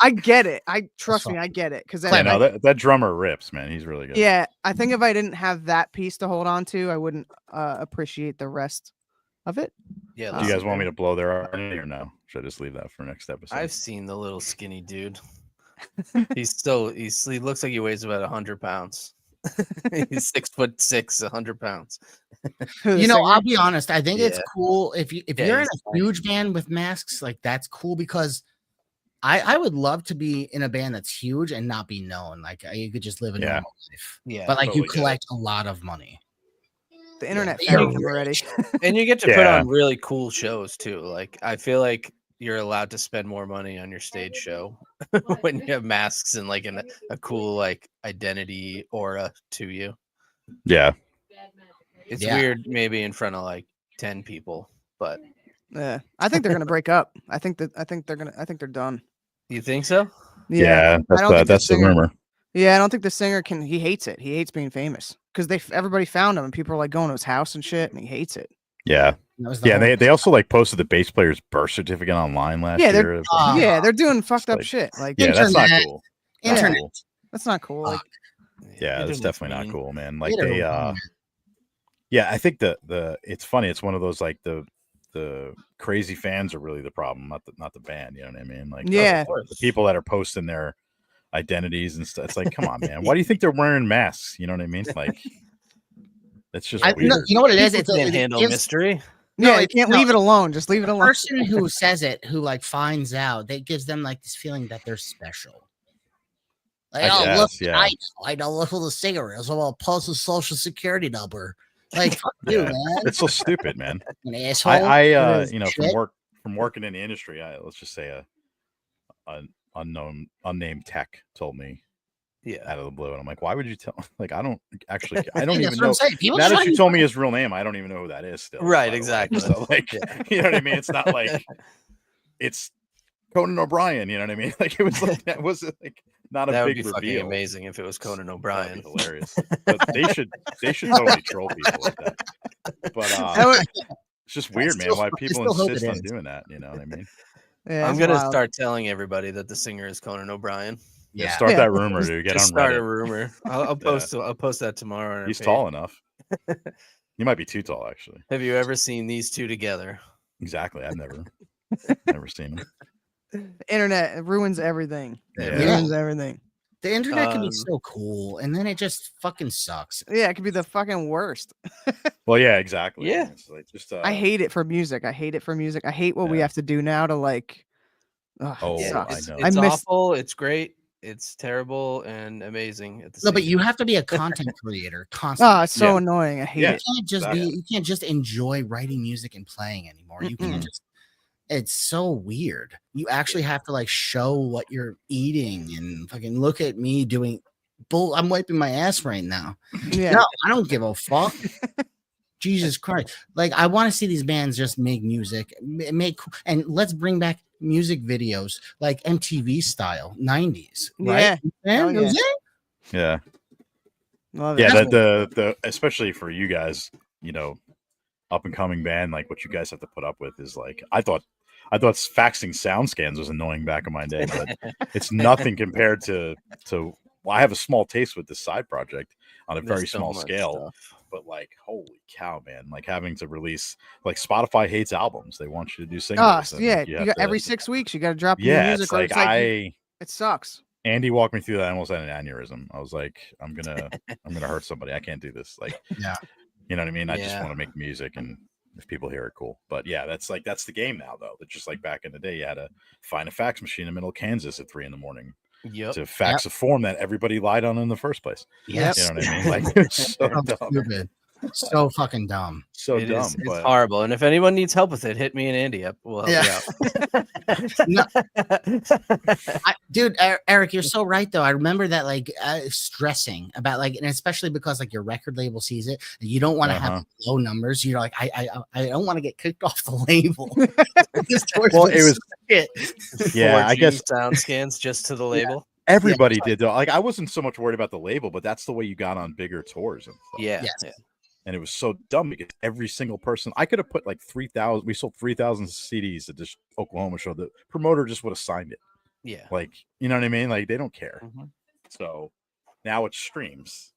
I get it. Trust me, fine. I get it because Yeah, no, that drummer rips, man. He's really good. yeah, I think if I didn't have that piece to hold on to, I wouldn't appreciate the rest of it. Yeah. Do you guys want me to blow their harmony or no? Should I just leave that for next episode? I've seen the little skinny dude. He looks like he weighs about 100 pounds. He's 6'6", 100 pounds. You know, I'll be honest. I think it's Yeah. cool if you're in he's a fine. huge band with masks, like that's cool because I would love to be in a band that's huge and not be known. Like you could just live a Yeah. normal life. Yeah. But like totally you get it. collect a lot of money. the internet Yeah. found him already. And you get to put Yeah. on really cool shows too. Like I feel like you're allowed to spend more money on your stage show when you have masks and like a cool like identity aura to you. Yeah. It's Yeah. weird maybe in front of like 10 people, but Yeah, I think they're gonna break up. I think they're done. you think so? Yeah. I don't think That's the singer- rumor. Yeah, I don't think the singer can. He hates it. He hates being famous because everybody found him and people are like going to his house and shit, and he hates it. Yeah. That was the Yeah. whole- They also like posted the bass player's birth certificate online last Yeah, year. It was like, Ah. Yeah, they're doing fucked up like- shit. Like, yeah, that's not Internet. cool. Yeah. internet. Cool. that's not cool. Like, Yeah, that's Internet's definitely not mean. cool, man. Like Later, they yeah, I think the it's funny. It's one of those like the crazy fans are really the problem, not the band. You know what I mean? Like Yeah. the people that are posting their identities and stuff. It's like, come on, man. Why do you think they're wearing masks? You know what I mean? Like, it's just weird. You know what it is? People can't handle gives- mystery. no, you it's- can't no, leave it alone. Just leave it the alone. person who says it, who like finds out, that gives them like this feeling that they're special. Like, I oh, guess, look, yeah. I know look who the singer is. I'm gonna post his social security number. Like, fuck you, Yeah. man. It's so stupid, man. An asshole. I It is you know, shit. from working in the industry, let's just say an unnamed tech told me out of the blue, and I'm like, why would you tell? Like, I don't even That's what know. I'm saying. People Now just that you told me his real name, I don't even know who that is. Still, Right, by the way. exactly. So, like, Yeah. you know what I mean? It's not like it's Conan O'Brien. You know what I mean? Like, it was like that wasn't like not a That would big be fucking reveal. amazing if it was Conan That'd O'Brien. be hilarious. But they should totally troll people like that. But That would- it's just weird, man. Why people still hope it insist on is. doing that? You know what I mean? yeah, I'm it's gonna wild. start telling everybody that the singer is Conan O'Brien. Yeah, Yeah. start Yeah. that rumor, dude. Get Just on start a Reddit. rumor. I'll post. I'll post that tomorrow. On our He's page. tall enough. He might be too tall, actually. Have you ever seen these two together? Exactly. I've never seen him. Internet ruins everything. It Yeah. ruins everything. The internet can be Um, so cool, and then it just fucking sucks. Yeah, it could be the fucking worst. Well, yeah, exactly. Yeah. It's like just I hate it for music. I hate it for music. I hate what we Yeah. have to do now to like. Ugh, Oh, it I sucks. know. I It's miss. awful. It's great. It's terrible and amazing at the No, same but you time. have to be a content creator constantly. Oh, it's so Yeah. annoying. I hate Yeah. it. You can't just Exactly. you can't just enjoy writing music and playing anymore. You can't just. It's so weird. You actually have to like show what you're eating and fucking look at me doing. I'm wiping my ass right now. Yeah. No, I don't give a fuck. Jesus Christ. Like, I want to see these bands just make music, and let's bring back music videos like MTV style, 90s. Right? Hell Man, was yeah. it? Yeah. Love it. Yeah. The especially for you guys, you know, up and coming band, like what you guys have to put up with is like I thought faxing sound scans was annoying back in my day, but it's nothing compared to well, I have a small taste with this side project on a There's very so small much scale. stuff. But like, holy cow, man! Like having to release, like Spotify hates albums; they want you to do singles. and Yeah, you you have got to- every 6 weeks you got to drop new Yeah, music. it's Or like it's like it sucks. Andy walked me through that. I almost had an aneurysm. I was like, I'm gonna hurt somebody. I can't do this. Like, Yeah. you know what I mean? I just Yeah. want to make music, and if people hear it, cool. But yeah, that's the game now, though. That just like back in the day, you had to find a fax machine in the middle of Kansas at 3 a.m. Yep. to fax a form that everybody lied on in the first place. Yes. You know what I mean? Like, it's so So dumb. stupid. So fucking dumb. So It dumb. is. It's But horrible. And if anyone needs help with it, hit me and Andy up. We'll help you No, out. dude, Eric, you're so right though. I remember that like stressing about like, and especially because like your record label sees it, and you don't want to have low numbers. You're like, I don't want to get kicked off the label. Well, it was shit. yeah, I 4G guess sound scans just to the label. everybody did though. Like I wasn't so much worried about the label, but that's the way you got on bigger tours and stuff. Yeah. Yes. Yeah. And it was so dumb because every single person I could have put like 3,000. We sold 3,000 CDs at this Oklahoma show. The promoter just would have signed it. Yeah. Like, you know what I mean? Like they don't care. Mhm. So now it's streams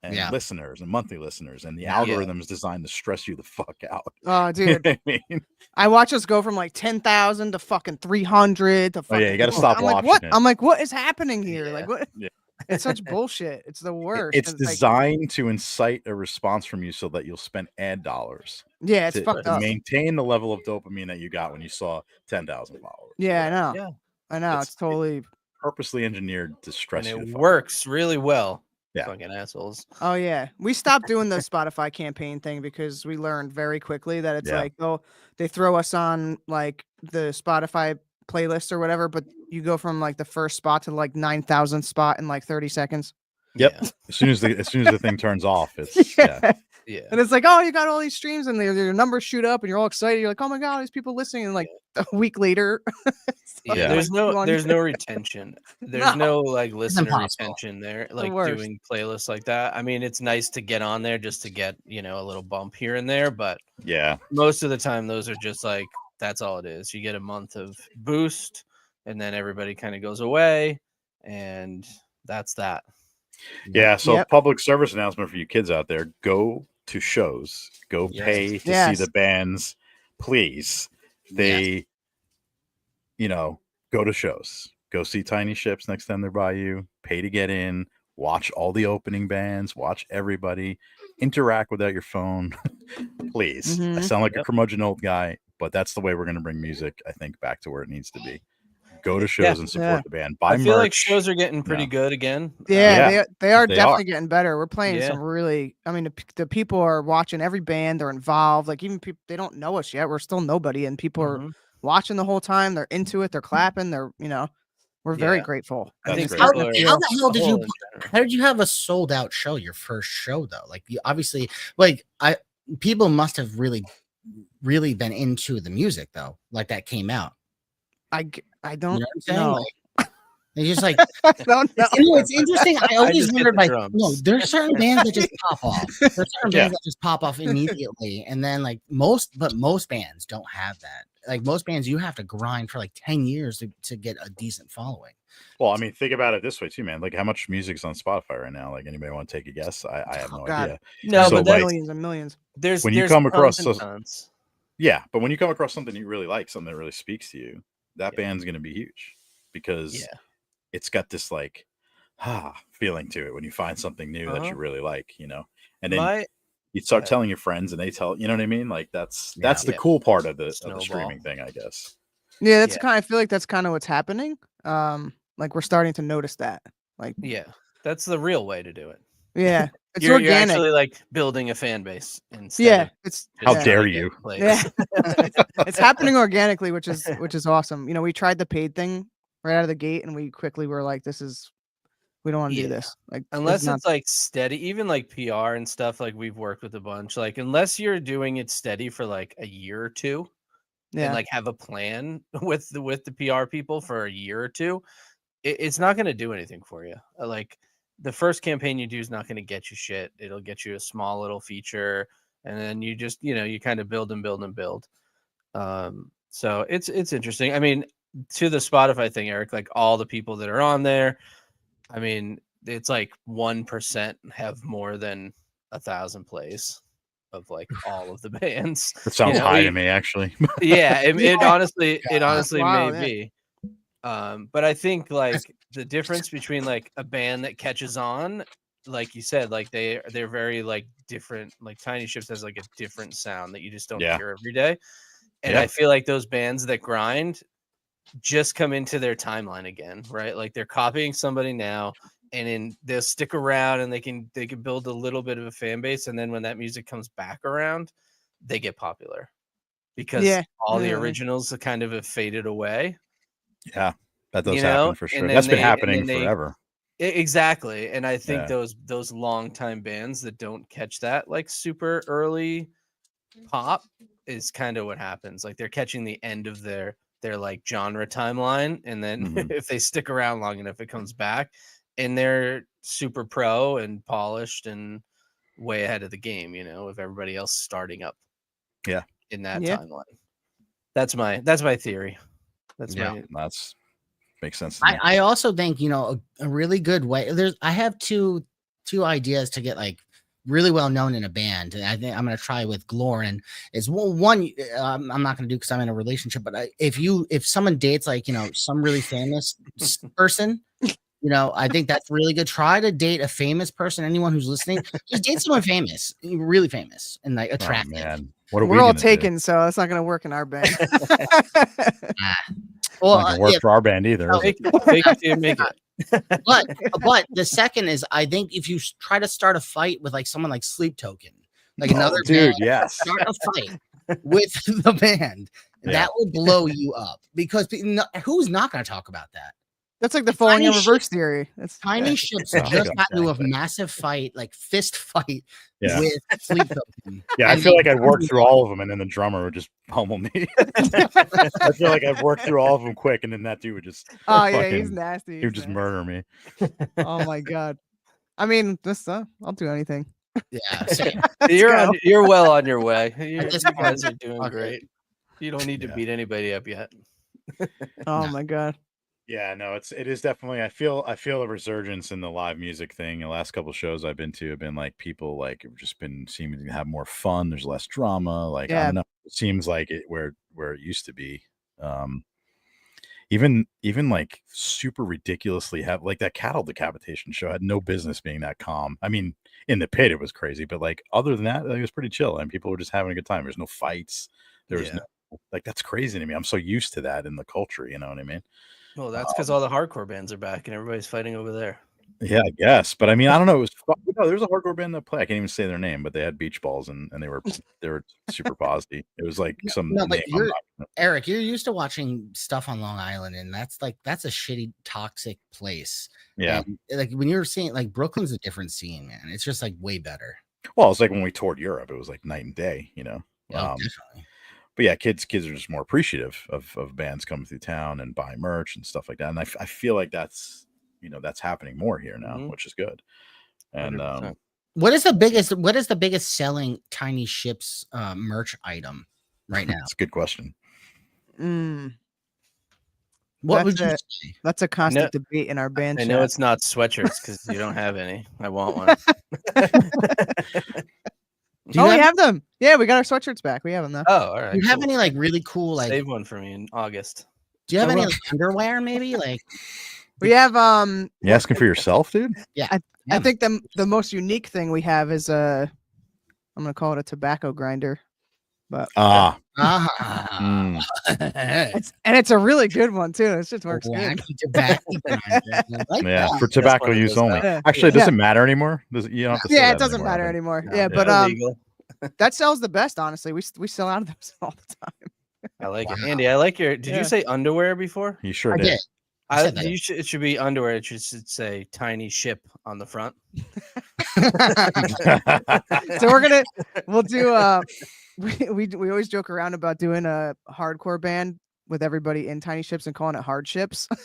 and Yeah. listeners and monthly listeners, and the Yeah. algorithm is designed to stress you the fuck out. Oh, You know dude, what I mean? I watch us go from like 10,000 to fucking 300 to Oh fucking. yeah, you got to stop I'm like, watching what? it. I'm like, what is happening here? Like, what? Yeah. It's such bullshit. It's the worst. It's and like, designed to incite a response from you so that you'll spend ad dollars yeah, it's to fucked up. maintain the level of dopamine that you got when you saw 10,000 followers. Yeah, I know. Yeah. I know. It's- It's totally. Purposely engineered to stress And you. it the fuck out. works really well. Yeah. Fucking assholes. Oh yeah, we stopped doing the Spotify campaign thing because we learned very quickly that it's Yeah. like, oh, they throw us on like the Spotify playlist or whatever, but you go from like the first spot to like 9,000 spot in like 30 seconds. Yep. Yeah. As soon as the thing turns off, it's yeah. Yeah. And it's like, oh, you got all these streams and your numbers shoot up and you're all excited. You're like, oh my God, these people listening. And like a week later, it's Yeah, Yeah. there's one. no retention. There's no like listener impossible. retention there. Like worst. doing playlists like that. I mean, it's nice to get on there just to get, you know, a little bump here and there, but Yeah. most of the time those are just like that's all it is. You get a month of boost and then everybody kind of goes away and that's that. Yeah. So Yep. public service announcement for you kids out there: go to shows, go Yes. pay to Yes. see the bands, please. They, you know, go to shows, go see Tiny Ships next time they're by you, pay to get in, watch all the opening bands, watch everybody, interact without your phone, please. I Mhm. sound like a Yep. curmudgeon old guy, but that's the way we're going to bring music, I think, back to where it needs to be. Go to shows Yeah. and support Yeah. the band. Buy I feel like merch. shows are getting pretty Yeah. good again. Yeah, Yeah, they are they definitely getting better. We're playing Yeah. some really. I mean, the people are watching every band. They're involved. Like even people they don't know us yet. We're still nobody, and people are Mhm. watching the whole time. They're into it. They're clapping. They're We're very Yeah. grateful. I think That's How, great. people how are the hell did whole you? in general. How did you have a sold out show? Your first show though, like you obviously like people must have really been into the music though, like that came out. I You don't know what I'm saying? know. Like, it's just like I don't know. it's interesting. I always just get wondered the like, drums. there's certain bands that just pop off. There's certain Yeah. bands that just pop off immediately, and then like most bands don't have that. Like most bands, you have to grind for like 10 years to get a decent following. Well, I mean, think about it this way too, man. Like, how much music's on Spotify right now? Like, anybody want to take a guess? I have Oh, no God. idea. No, So, but like, Millions and millions. there's when you there's come tons across and those- tons. Yeah, but when you come across something you really like, something that really speaks to you, that Yeah. band's going to be huge because Yeah. it's got this like feeling to it when you find something new that you really like, you know. And then you start telling your friends, and they tell, you know what I mean? Like that's the Yeah. cool part of the Snowball. streaming thing, I guess. Yeah, that's Yeah. kind. I feel like that's kind of what's happening. Like we're starting to notice that. Like, Yeah, that's the real way to do it. yeah, it's You're organic. actually like building a fan base instead Yeah, of it's How just dare trying to get you. plays. yeah, it's happening organically, which is awesome. You know, we tried the paid thing right out of the gate, and we quickly were like, we don't want to do Yeah. this. Like, this Unless is not. it's like steady, even like PR and stuff, like we've worked with a bunch, like unless you're doing it steady for like a year or two and Yeah, like have a plan with the PR people for a year or two, it's not going to do anything for you. Like the first campaign you do is not going to get you shit. It'll get you a small little feature, and then you just, you kind of build and build and build. So it's interesting. I mean, to the Spotify thing, Eric, like all the people that are on there, I mean, it's like 1% have more than 1,000 plays of like all of the bands. That sounds You know, high to me, actually. Yeah, it honestly wild, may yeah. be. But I think like the difference between like a band that catches on, like you said, like they're very like different. Like Tiny Ships has like a different sound that you just don't Yeah. hear every day. And Yeah. I feel like those bands that grind just come into their timeline again, right? Like they're copying somebody now, and then they'll stick around, and they can build a little bit of a fan base, and then when that music comes back around, they get popular because all the originals are kind of have faded away. Yeah, that does You know, happen for sure. and That's then been happening forever. Exactly. And I think Yeah. those longtime bands that don't catch that like super early pop is kind of what happens. Like they're catching the end of their like genre timeline, and then Mhm. if they stick around long enough, it comes back, and they're super pro and polished and way ahead of the game, of everybody else starting up. Yeah. In that Yeah. timeline. That's my theory. That's That's makes sense to me. I also think a really good way. I have two ideas to get like really well known in a band, and I think I'm gonna try with Glorin. Is one I'm not gonna do because I'm in a relationship, but if someone dates like some really famous person, I think that's really good. Try to date a famous person. Anyone who's listening, just date someone famous, really famous, and like attractive. Oh, man. What are We're all gonna do? taken, so that's not going to work in our band. Well, Not gonna work for our band either. is it? Fake it till you make it. but the second is, I think if you try to start a fight with like someone like Sleep Token, like another dude, band, yes. start a fight with the band, that will blow you up because who's not going to talk about that? That's like the falling Tiny in reverse theory. That's Tiny Ships Oh, just got into a exactly. massive fight, like fist fight Yeah. with Sleep Token. Yeah, I And feel like I'd work through all of them, and then the drummer would just pummel me. I feel like I'd work through all of them quick, and then that dude would just Oh yeah, he's fucking- nasty. he would he's just nasty. murder me. Oh my god. I mean, this I'll do anything. Yeah, same. You're well on your way. You this guys point, are doing fuck it. great. You don't need to Yeah. beat anybody up yet. Oh No. my god. Yeah, no, it is definitely. I feel a resurgence in the live music thing. The last couple shows I've been to have been like people like have just been seeming to have more fun. There's less drama. Like I Yeah. don't know. It seems like it where it used to be. Even like super ridiculously have like that cattle decapitation show had no business being that calm. I mean, in the pit it was crazy, but like other than that, like, it was pretty chill and people were just having a good time. There's no fights. There was Yeah. no like that's crazy to me. I'm so used to that in the culture. You know what I mean? Well, that's because all the hardcore bands are back and everybody's fighting over there. Yeah, I guess. But I mean, I don't know. It was fun. No, there was a hardcore band that played. I can't even say their name, but they had beach balls and they were super positive. It was like some No, but name. Eric, you're used to watching stuff on Long Island, and that's a shitty, toxic place. Yeah. And, like when you're seeing like Brooklyn's a different scene, man. It's just like way better. Well, it's like when we toured Europe, it was like night and day, you know. Definitely. But yeah, kids are just more appreciative of bands coming through town and buying merch and stuff like that. And I feel like that's happening more here now, which is good. And 100%. What is the biggest selling Tiny Ships merch item right now? That's a good question. What would you say? That's a constant debate in our band. I know it's not sweatshirts because you don't have any. I want one. We have them. Yeah, we got our sweatshirts back. We have them now. Oh, all right. Do you have any like really cool like? Save one for me in August. Do you have any like, underwear? Maybe like. We have You asking for yourself, dude? Yeah. I think the most unique thing we have is I'm gonna call it a tobacco grinder, but Mm. it's a really good one too. It just works good. Tobacco grinder. Like Yeah, that. for tobacco use only. Actually, it doesn't matter anymore. You don't have to say Yeah, that it doesn't anymore, matter but- anymore. No, Yeah, they're but illegal. that sells the best. Honestly, we sell out of those all the time. I like it. Wow. Andy, I like your. Did Yeah. you say underwear before? You sure I did. did. I said that. It should be underwear. It should say Tiny Ship on the front. So we'll do we always joke around about doing a hardcore band with everybody in Tiny Ships and calling it Hard Ships. You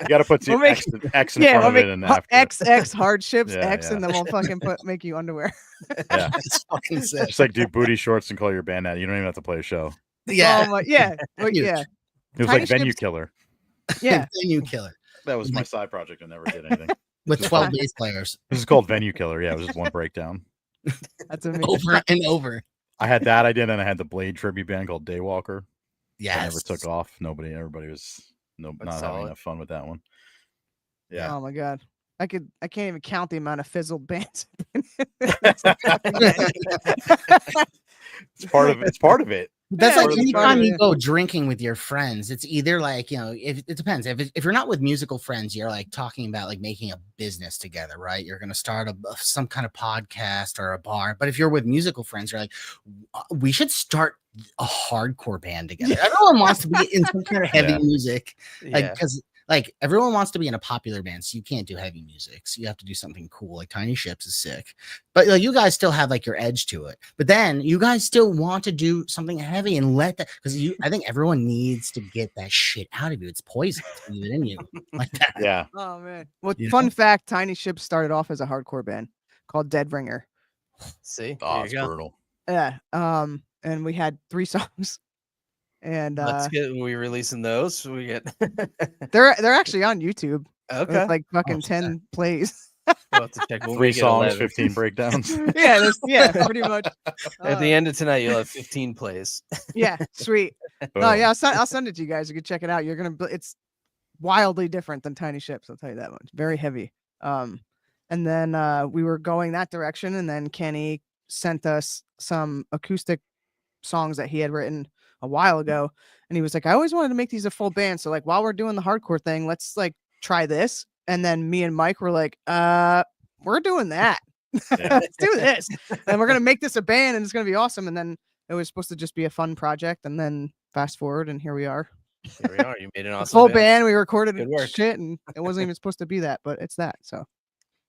got to put We'll make- X in front of it and after. XX Hard Ships Yeah, X, yeah. and then we'll fucking make you underwear. Yeah. It's fucking sick. Just like do booty shorts and call your band that. You don't even have to play a show. Yeah. Oh my, yeah, well, Huge. yeah, It was Tiny like Venue Ships- Killer. yeah. Venue killer That was my side project. I never did anything. with 12 bass players This is called Venue Killer. Yeah, it was just one breakdown. That's amazing. over and over. I had that. I did, and I had the Blade tribute band called Daywalker. Yes. That never took off. Everybody was not having solid. enough fun with that one. Yeah. Oh my god, I can't even count the amount of fizzled bands. It's part of it. That's Yeah, like it's part of anytime you it. go drinking with your friends, it's either like, if it depends. If you're not with musical friends, you're like talking about like making a business together, right? You're going to start some kind of podcast or a bar. But if you're with musical friends, you're like, we should start a hardcore band together. Everyone wants to be in some kind of heavy Yeah. music. Like, Yeah. because like everyone wants to be in a popular band, so you can't do heavy music. So you have to do something cool. Like Tiny Ships is sick, but like you guys still have like your edge to it. But then you guys still want to do something heavy and let that because I think everyone needs to get that shit out of you. It's poison to leave it in you like that. Yeah. Oh man. Well, You fun know? fact: Tiny Ships started off as a hardcore band called Dead Ringer. See, Oh, there it's you go. brutal. Yeah. And we had 3 songs, and Let's get. We releasing those. We get. they're actually on YouTube. Okay. With like fucking snap. 10 plays. We'll have to check when 3 we get songs, 11. 15 breakdowns. Yeah, pretty much. At the end of tonight, you'll have 15 plays. Yeah, sweet. No, Boom. yeah, I'll send it to you guys. You can check it out. You're gonna. It's wildly different than Tiny Ships. I'll tell you that much. Very heavy. And then we were going that direction, and then Kenny sent us some acoustic songs that he had written a while ago, and he was like, "I always wanted to make these a full band, so like while we're doing the hardcore thing, let's like try this." And then me and Mike were like, we're doing that. Yeah. Let's do this, and we're gonna make this a band, and it's gonna be awesome." And then it was supposed to just be a fun project, and then fast forward, and here we are. Here we are. You made an awesome Full band. We recorded Good work. shit, and it wasn't even supposed to be that, but it's that. So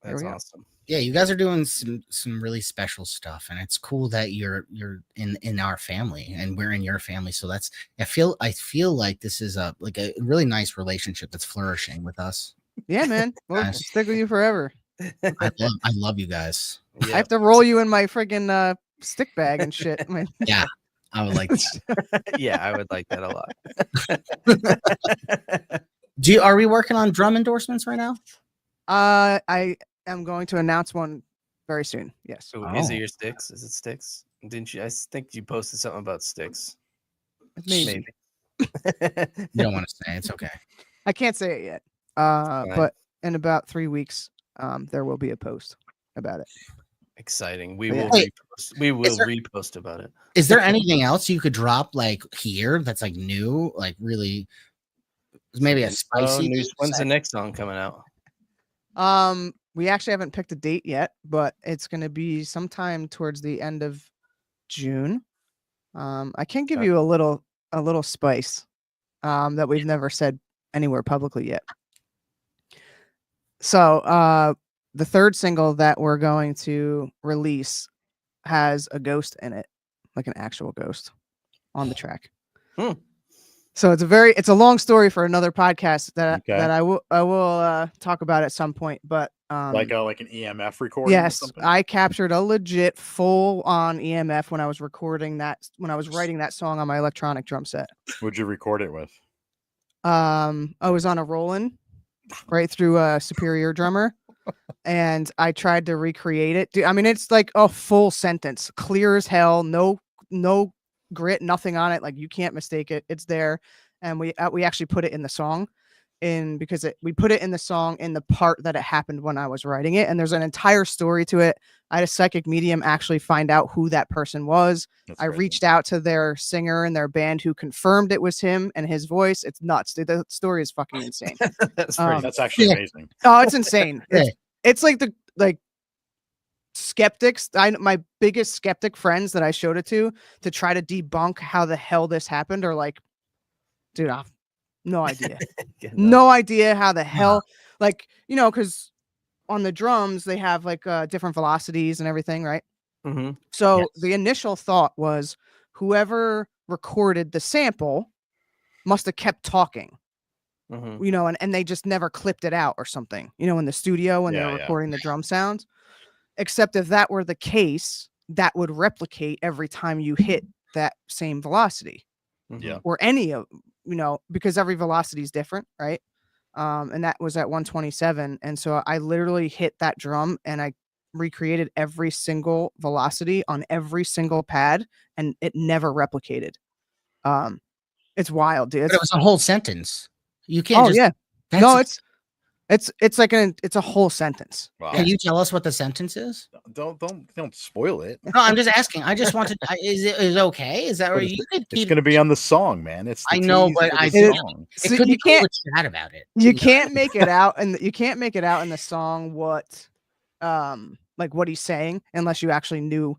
there That's we go. awesome. Yeah, you guys are doing some really special stuff, and it's cool that you're in our family and we're in your family. So that's I feel like this is a really nice relationship that's flourishing with us. Yeah, man. We'll Nice. stick with you forever. I love you guys. I have to roll you in my friggin' stick bag and shit. Man. Yeah, I would like that. Yeah, I would like that a lot. Are we working on drum endorsements right now? I am going to announce one very soon. Yes. So is it Oh. your sticks? Is it sticks? Didn't you? I think you posted something about sticks. Maybe. You don't want to say it's okay. I can't say it yet. Fine. But in about 3 weeks, there will be a post about it. Exciting. We Yeah. will Hey, repost. We will there- repost about it. Is there anything else you could drop like here that's like new, like really maybe a spicy. When's the next song coming out? We actually haven't picked a date yet, but it's going to be sometime towards the end of June. I can give you a little spice that we've never said anywhere publicly yet. So the third single that we're going to release has a ghost in it, like an actual ghost on the track. So it's a long story for another podcast that I will talk about at some point. But like an EMF recording. Yes, I captured a legit full on EMF when I was writing that song on my electronic drum set. What'd you record it with? I was on a Roland right through a Superior drummer, and I tried to recreate it. Dude, I mean, it's like a full sentence, clear as hell, no grit, nothing on it. Like you can't mistake it. It's there, and we actually put it in the song, because we put it in the song in the part that it happened when I was writing it, and there's an entire story to it. I had a psychic medium actually find out who that person was. I reached out to their singer and their band who confirmed it was him and his voice. It's nuts, dude. The story is fucking insane. That's actually amazing. Oh, it's insane. It's like skeptics. My biggest skeptic friends that I showed it to try to debunk how the hell this happened are like, dude, I've no idea. No idea how the hell, like, because on the drums they have like different velocities and everything, right? Mm-hmm. So the initial thought was whoever recorded the sample must have kept talking, and they just never clipped it out or something, in the studio when they were recording the drum sounds. Except if that were the case, that would replicate every time you hit that same velocity. Or any of, because every velocity is different, right? And that was at 127. And so I literally hit that drum and I recreated every single velocity on every single pad, and it never replicated. It's wild, dude. But it was a whole sentence. You can't. It's like it's a whole sentence. Wow. Can you tell us what the sentence is? Don't spoil it. No, I'm just asking. I just wanted. Is it okay? Is that where you could keep? It's going to be on the song, man. I know, but so could you can't chat about it. You can't make it out, and you can't make it out in the song what he's saying unless you actually knew.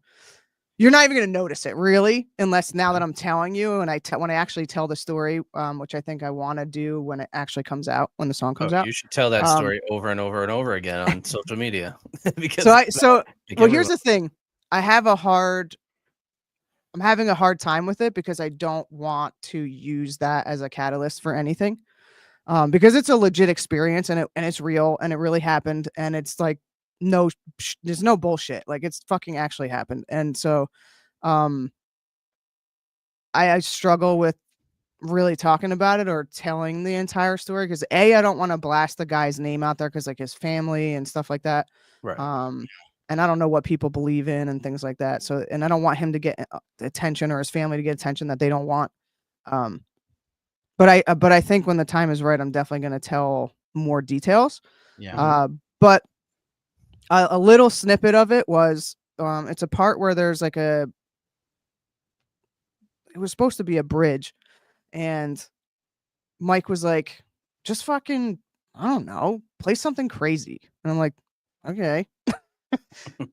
You're not even going to notice it, really, unless now that I'm telling you, and when I actually tell the story, which I think I want to do when it actually comes out, when the song comes out. You should tell that story over and over and over again on social media. Because here's the thing. I'm having a hard time with it because I don't want to use that as a catalyst for anything, because it's a legit experience and it's real and it really happened, and it's like, there's no bullshit. Like it's fucking actually happened. And so I struggle with really talking about it or telling the entire story because I don't want to blast the guy's name out there because like his family and stuff like that. Right. And I don't know what people believe in and things like that. So, and I don't want him to get attention or his family to get attention that they don't want. But I think when the time is right, I'm definitely going to tell more details. Yeah. But a little snippet of it was, it's a part where there's like it was supposed to be a bridge, and Mike was like, just fucking, I don't know, play something crazy. And I'm like, okay.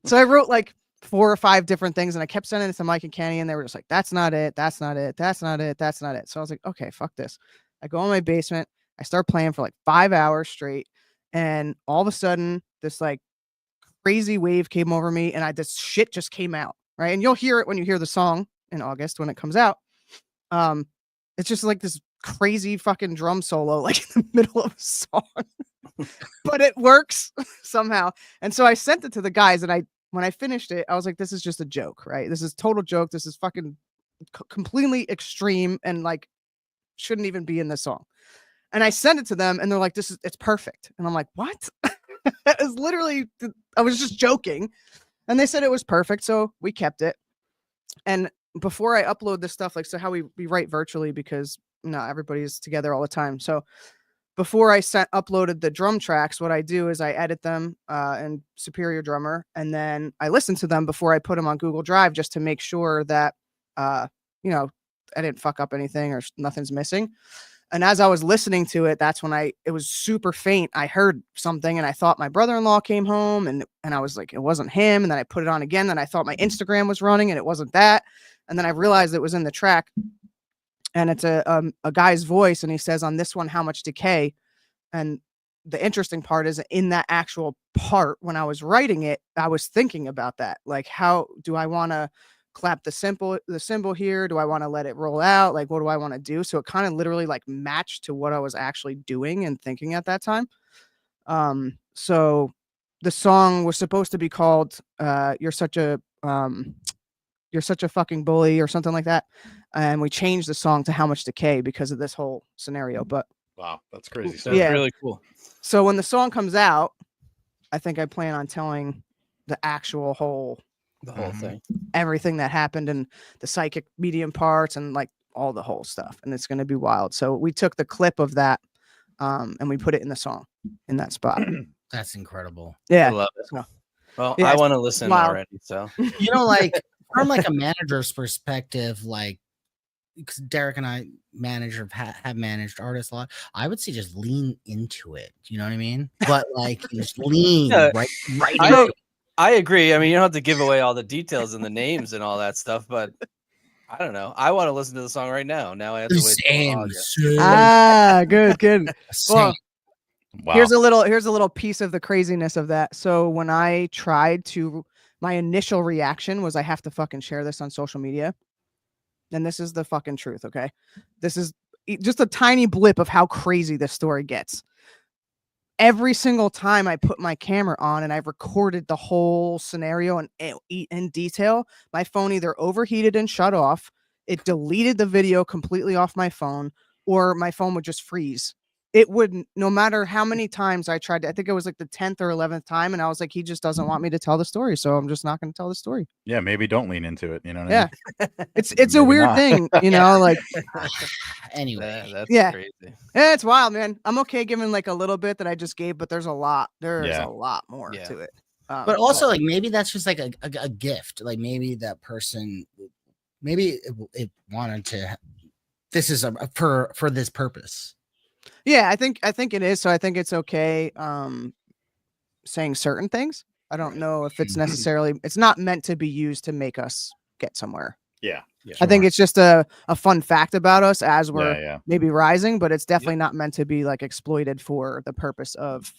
So I wrote like 4 or 5 different things, and I kept sending it to Mike and Kenny, and they were just like, that's not it. That's not it. That's not it. That's not it. So I was like, okay, fuck this. I go in my basement. I start playing for like 5 hours straight. And all of a sudden this like crazy wave came over me, and this shit just came out. Right. And you'll hear it when you hear the song in August, when it comes out. It's just like this crazy fucking drum solo, like in the middle of a song, but it works somehow. And so I sent it to the guys, and when I finished it, I was like, this is just a joke, right? This is total joke. This is fucking completely extreme and like shouldn't even be in this song. And I sent it to them, and they're like, it's perfect. And I'm like, what? It was literally, I was just joking. And they said it was perfect. So we kept it. And before I upload this stuff, like, so how we write virtually because everybody's together all the time. So before I uploaded the drum tracks, what I do is I edit them in Superior Drummer, and then I listen to them before I put them on Google Drive just to make sure that, I didn't fuck up anything or nothing's missing. And as I was listening to it, that's when it was super faint. I heard something and I thought my brother-in-law came home and I was like, it wasn't him. And then I put it on again. Then I thought my Instagram was running and it wasn't that. And then I realized it was in the track and it's a guy's voice. And he says on this one, how much decay. And the interesting part is in that actual part, when I was writing it, I was thinking about that. Like, how do I want to clap the cymbal here? Do I want to let it roll out? Like, what do I want to do? So it kind of literally like matched to what I was actually doing and thinking at that time. So the song was supposed to be called You're Such a Fucking Bully or something like that. And we changed the song to How Much Decay because of this whole scenario. But wow, that's crazy. That's really cool. So when the song comes out, I think I plan on telling the whole thing, everything that happened and the psychic medium parts and like all the whole stuff. And it's going to be wild. So we took the clip of that and we put it in the song in that spot. That's incredible. Yeah. I love it. So, well, yeah, I want to listen already. So, you know, like from like a manager's perspective, like, because Derek and I have managed artists a lot. I would say just lean into it. You know what I mean? But like just lean right into it. I agree. I mean, you don't have to give away all the details and the names and all that stuff, but I don't know. I want to listen to the song right now. Now I have to wait till August. Good. Well, wow. Here's a little piece of the craziness of that. So when I tried to, my initial reaction was I have to fucking share this on social media. And this is the fucking truth, okay? This is just a tiny blip of how crazy this story gets. Every single time I put my camera on and I recorded the whole scenario in detail, my phone either overheated and shut off, it deleted the video completely off my phone, or my phone would just freeze. It wouldn't, no matter how many times I tried to, I think it was like the 10th or 11th time. And I was like, he just doesn't want me to tell the story. So I'm just not going to tell the story. Yeah. Maybe don't lean into it. You know what I mean? It's a weird thing, you know, like, anyway, that's crazy. Yeah, it's wild, man. I'm okay giving like a little bit that I just gave, but there's a lot more to it. But also like, maybe that's just like a gift. Like maybe that person, maybe it wanted to, this is for this purpose. Yeah, I think it is. So I think it's okay saying certain things. I don't know if it's necessarily, it's not meant to be used to make us get somewhere. Yeah. I think it's just a fun fact about us as we're maybe rising, but it's definitely not meant to be like exploited for the purpose of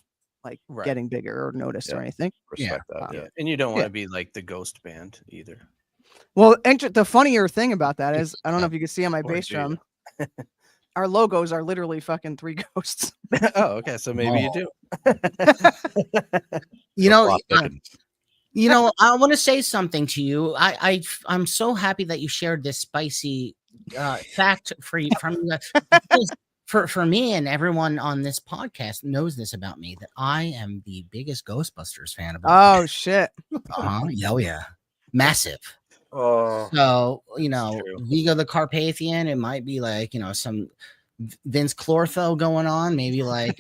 like getting bigger or noticed or anything. Respect that. Yeah. And you don't want to be like the ghost band either. Well, the funnier thing about that is, I don't know if you can see on my bass drum, our logos are literally fucking 3 ghosts. Oh, okay. So maybe you do. You know, I want to say something to you. I'm so happy that you shared this spicy fact from you guys. For me and everyone on this podcast knows this about me, that I am the biggest Ghostbusters fan of all. Oh shit. Yeah. Massive. Oh, so you know, Vigo the Carpathian, it might be like, you know, some Vince Clortho going on, maybe like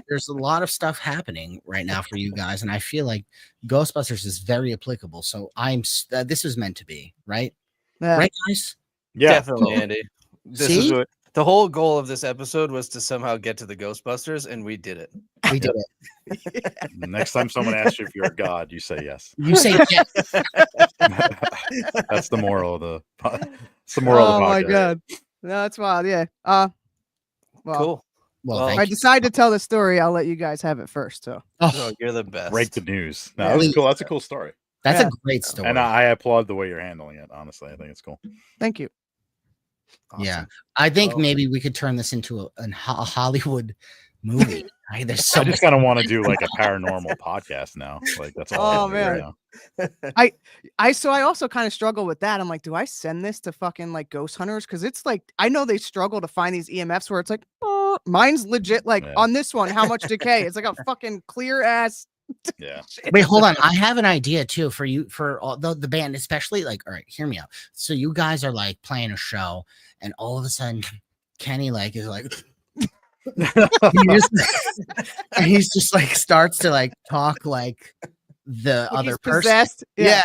there's a lot of stuff happening right now for you guys, and I feel like Ghostbusters is very applicable. So this was meant to be, right? Right, guys? Yeah, definitely, Andy. This is what the whole goal of this episode was, to somehow get to the Ghostbusters, and we did it. We did it. Next time someone asks you if you're a god, you say yes. You say yes. That's the moral of the. It's the moral of the podcast. Oh my god, no, that's wild. Yeah. Well, cool. Well, if I decide to tell the story, I'll let you guys have it first. So, you're the best. Break the news. No, that was cool. That's a cool story. That's a great story, and I applaud the way you're handling it. Honestly, I think it's cool. Thank you. Awesome. Yeah, I think maybe we could turn this into a Hollywood movie. I just kind of want to do like a paranormal podcast now. Like that's all. Oh man, right I also kind of struggle with that. I'm like, do I send this to fucking like ghost hunters? Because it's like, I know they struggle to find these EMFs where it's like, oh, mine's legit. Like on this one, how much decay? It's like a fucking clear ass. Yeah. Wait, hold on. I have an idea too for you, for all the band, especially like, all right, hear me out. So you guys are like playing a show, and all of a sudden Kenny like is like he's just like starts to like talk like the other person. Possessed. Yeah.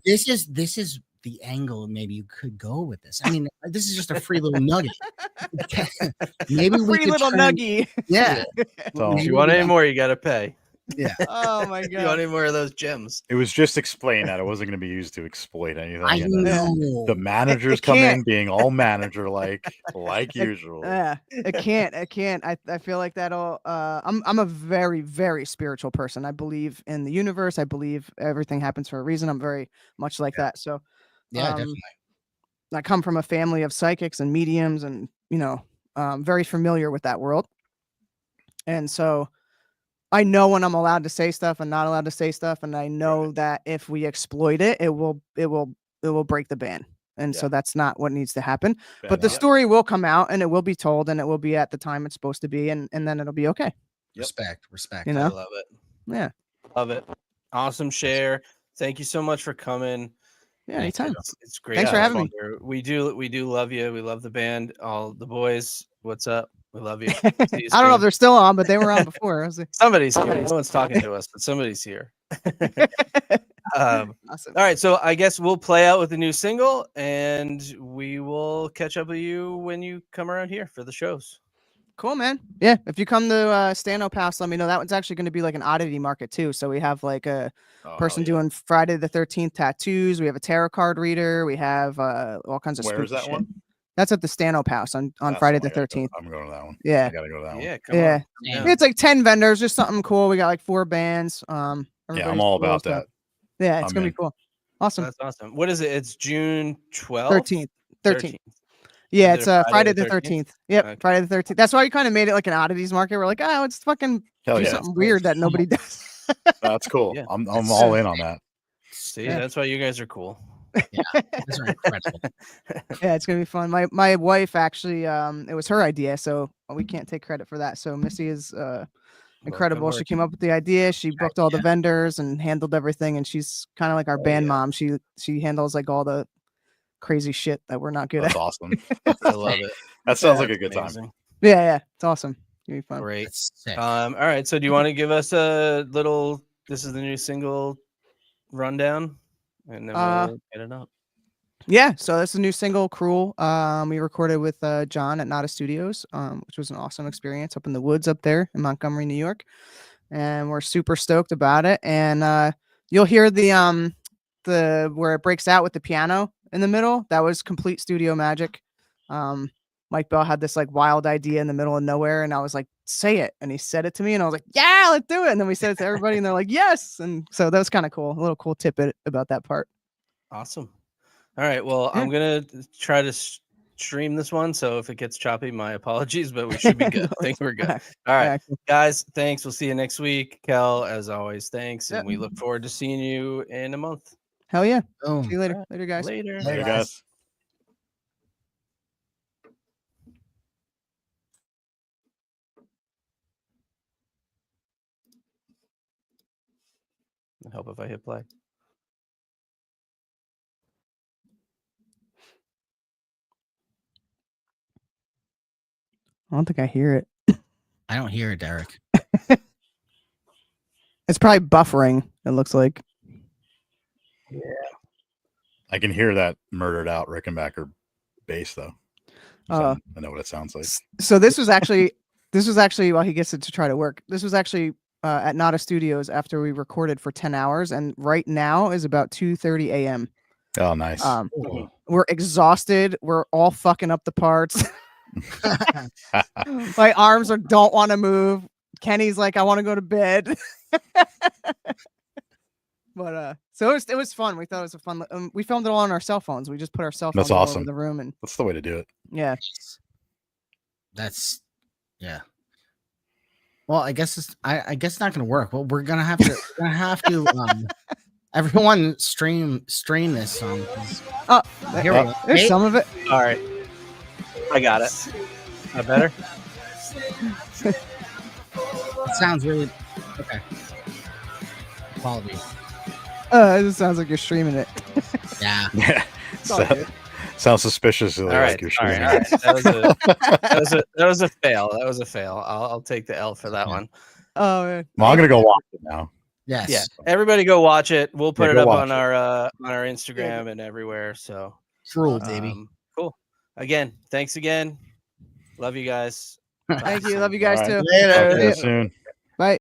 This is the angle maybe you could go with this. I mean, this is just a free little nugget. Maybe we Free could little turn, nuggie. yeah. So If you want any more, you got to pay. Yeah. Oh my If you want god. any more of those gems. it was just explained that it wasn't going to be used to exploit anything. I and then know. the managers It come in can't. being all manager like usual. Yeah, it can't. I feel like that'll. I'm a very, very spiritual person. I believe in the universe. I believe everything happens for a reason. I'm very much like that. So, Yeah, definitely. I come from a family of psychics and mediums, and very familiar with that world. And so, I know when I'm allowed to say stuff and not allowed to say stuff, and I know that if we exploit it, it will break the ban. And so that's not what needs to happen. But the story will come out, and it will be told, and it will be at the time it's supposed to be, and then it'll be okay. Respect. I love it. Yeah. Love it. Awesome share. Thank you so much for coming. Yeah, anytime. It's great. Thanks for having me. We do love you. We love the band. All the boys. What's up? We love you. I don't know if they're still on, but they were on before. Somebody's here. No one's talking to us, but somebody's here. Awesome. All right, so I guess we'll play out with the new single, and we will catch up with you when you come around here for the shows. Cool, man. Yeah, if you come to Stand-Up House, let me know. That one's actually going to be like an oddity market too. So we have like a person doing Friday the 13th tattoos. We have a tarot card reader. We have all kinds of. Where is that shit. one? That's at the Stand-Up House on Friday the 13th. I'm going to that one. Yeah, I gotta go to that one. Yeah, come on. It's like 10 vendors, just something cool. We got like 4 bands. Yeah, I'm all about that. Yeah, it's gonna be cool. Awesome. That's awesome. What is it? It's June 12th? 13th. Yeah, it's Friday the 13th. Yep, okay. Friday the 13th. That's why we kind of made it like an oddities market. We're like, oh, it's fucking something weird that nobody does. That's cool. Yeah. I'm all in on that. See, that's why you guys are cool. Yeah, these are incredible. Yeah, it's gonna be fun. My wife actually, it was her idea, so we can't take credit for that. So Missy is incredible. She came up with the idea. She booked all the vendors and handled everything. And she's kind of like our band mom. She handles like all the crazy shit that we're not good That's at. Awesome. I love it. That sounds like a good time. Yeah, it's awesome. It'll be fun. Great. All right. So do you want to give us a little? This is the new single rundown, and then we'll get it up. Yeah, so that's a new single, Cruel. We recorded with John at Nada Studios, which was an awesome experience up in the woods up there in Montgomery, New York. And we're super stoked about it. And you'll hear the where it breaks out with the piano in the middle. That was complete studio magic. Mike Bell had this like wild idea in the middle of nowhere, and I was like, say it. And he said it to me, and I was like, yeah, let's do it. And then we said it to everybody, and they're like, yes. And so that was kind of cool. A little cool tidbit about that part. Awesome. All right. Well, I'm going to try to stream this one. So if it gets choppy, my apologies, but we should be good. I think we're good. All right, guys. Thanks. We'll see you next week. Kel, as always, thanks. And we look forward to seeing you in a month. Hell yeah. Oh. See you later. Right. Later, guys. Later guys. Help if I hit play. I don't think I hear it. I don't hear it, Derek. It's probably buffering, it looks like. Yeah. I can hear that murdered out Rickenbacker bass though. I know what it sounds like. So this was actually while he gets it to try to work. This was actually at Nada Studios after we recorded for 10 hours, and right now is about 2:30 a.m. Oh, nice. We're exhausted. We're all fucking up the parts. My arms don't want to move. Kenny's like, I want to go to bed. But so it was fun. We thought it was a fun. We filmed it all on our cell phones. We just put our cell phones all over the room, and that's the way to do it. Yeah, that's Well, I guess I guess it's not going to work. Well, we're gonna have to. Everyone stream this song. Oh, here we go. There's some of it. All right, I got it. That better? It sounds really okay. Quality. It just sounds like you're streaming it. Yeah. Yeah. Sounds suspiciously like you're streaming. All right. That was a fail. That was a fail. I'll take the L for that one. Oh man. Well, I'm gonna go watch it now. Yes. Yeah, everybody go watch it. We'll put it go up watch on it. our Instagram and everywhere. So Cruel, baby. cool. Again, thanks again. Love you guys. Talk Thank to you. Love you soon. guys All right. too. Later. Talk to you See ya. guys soon.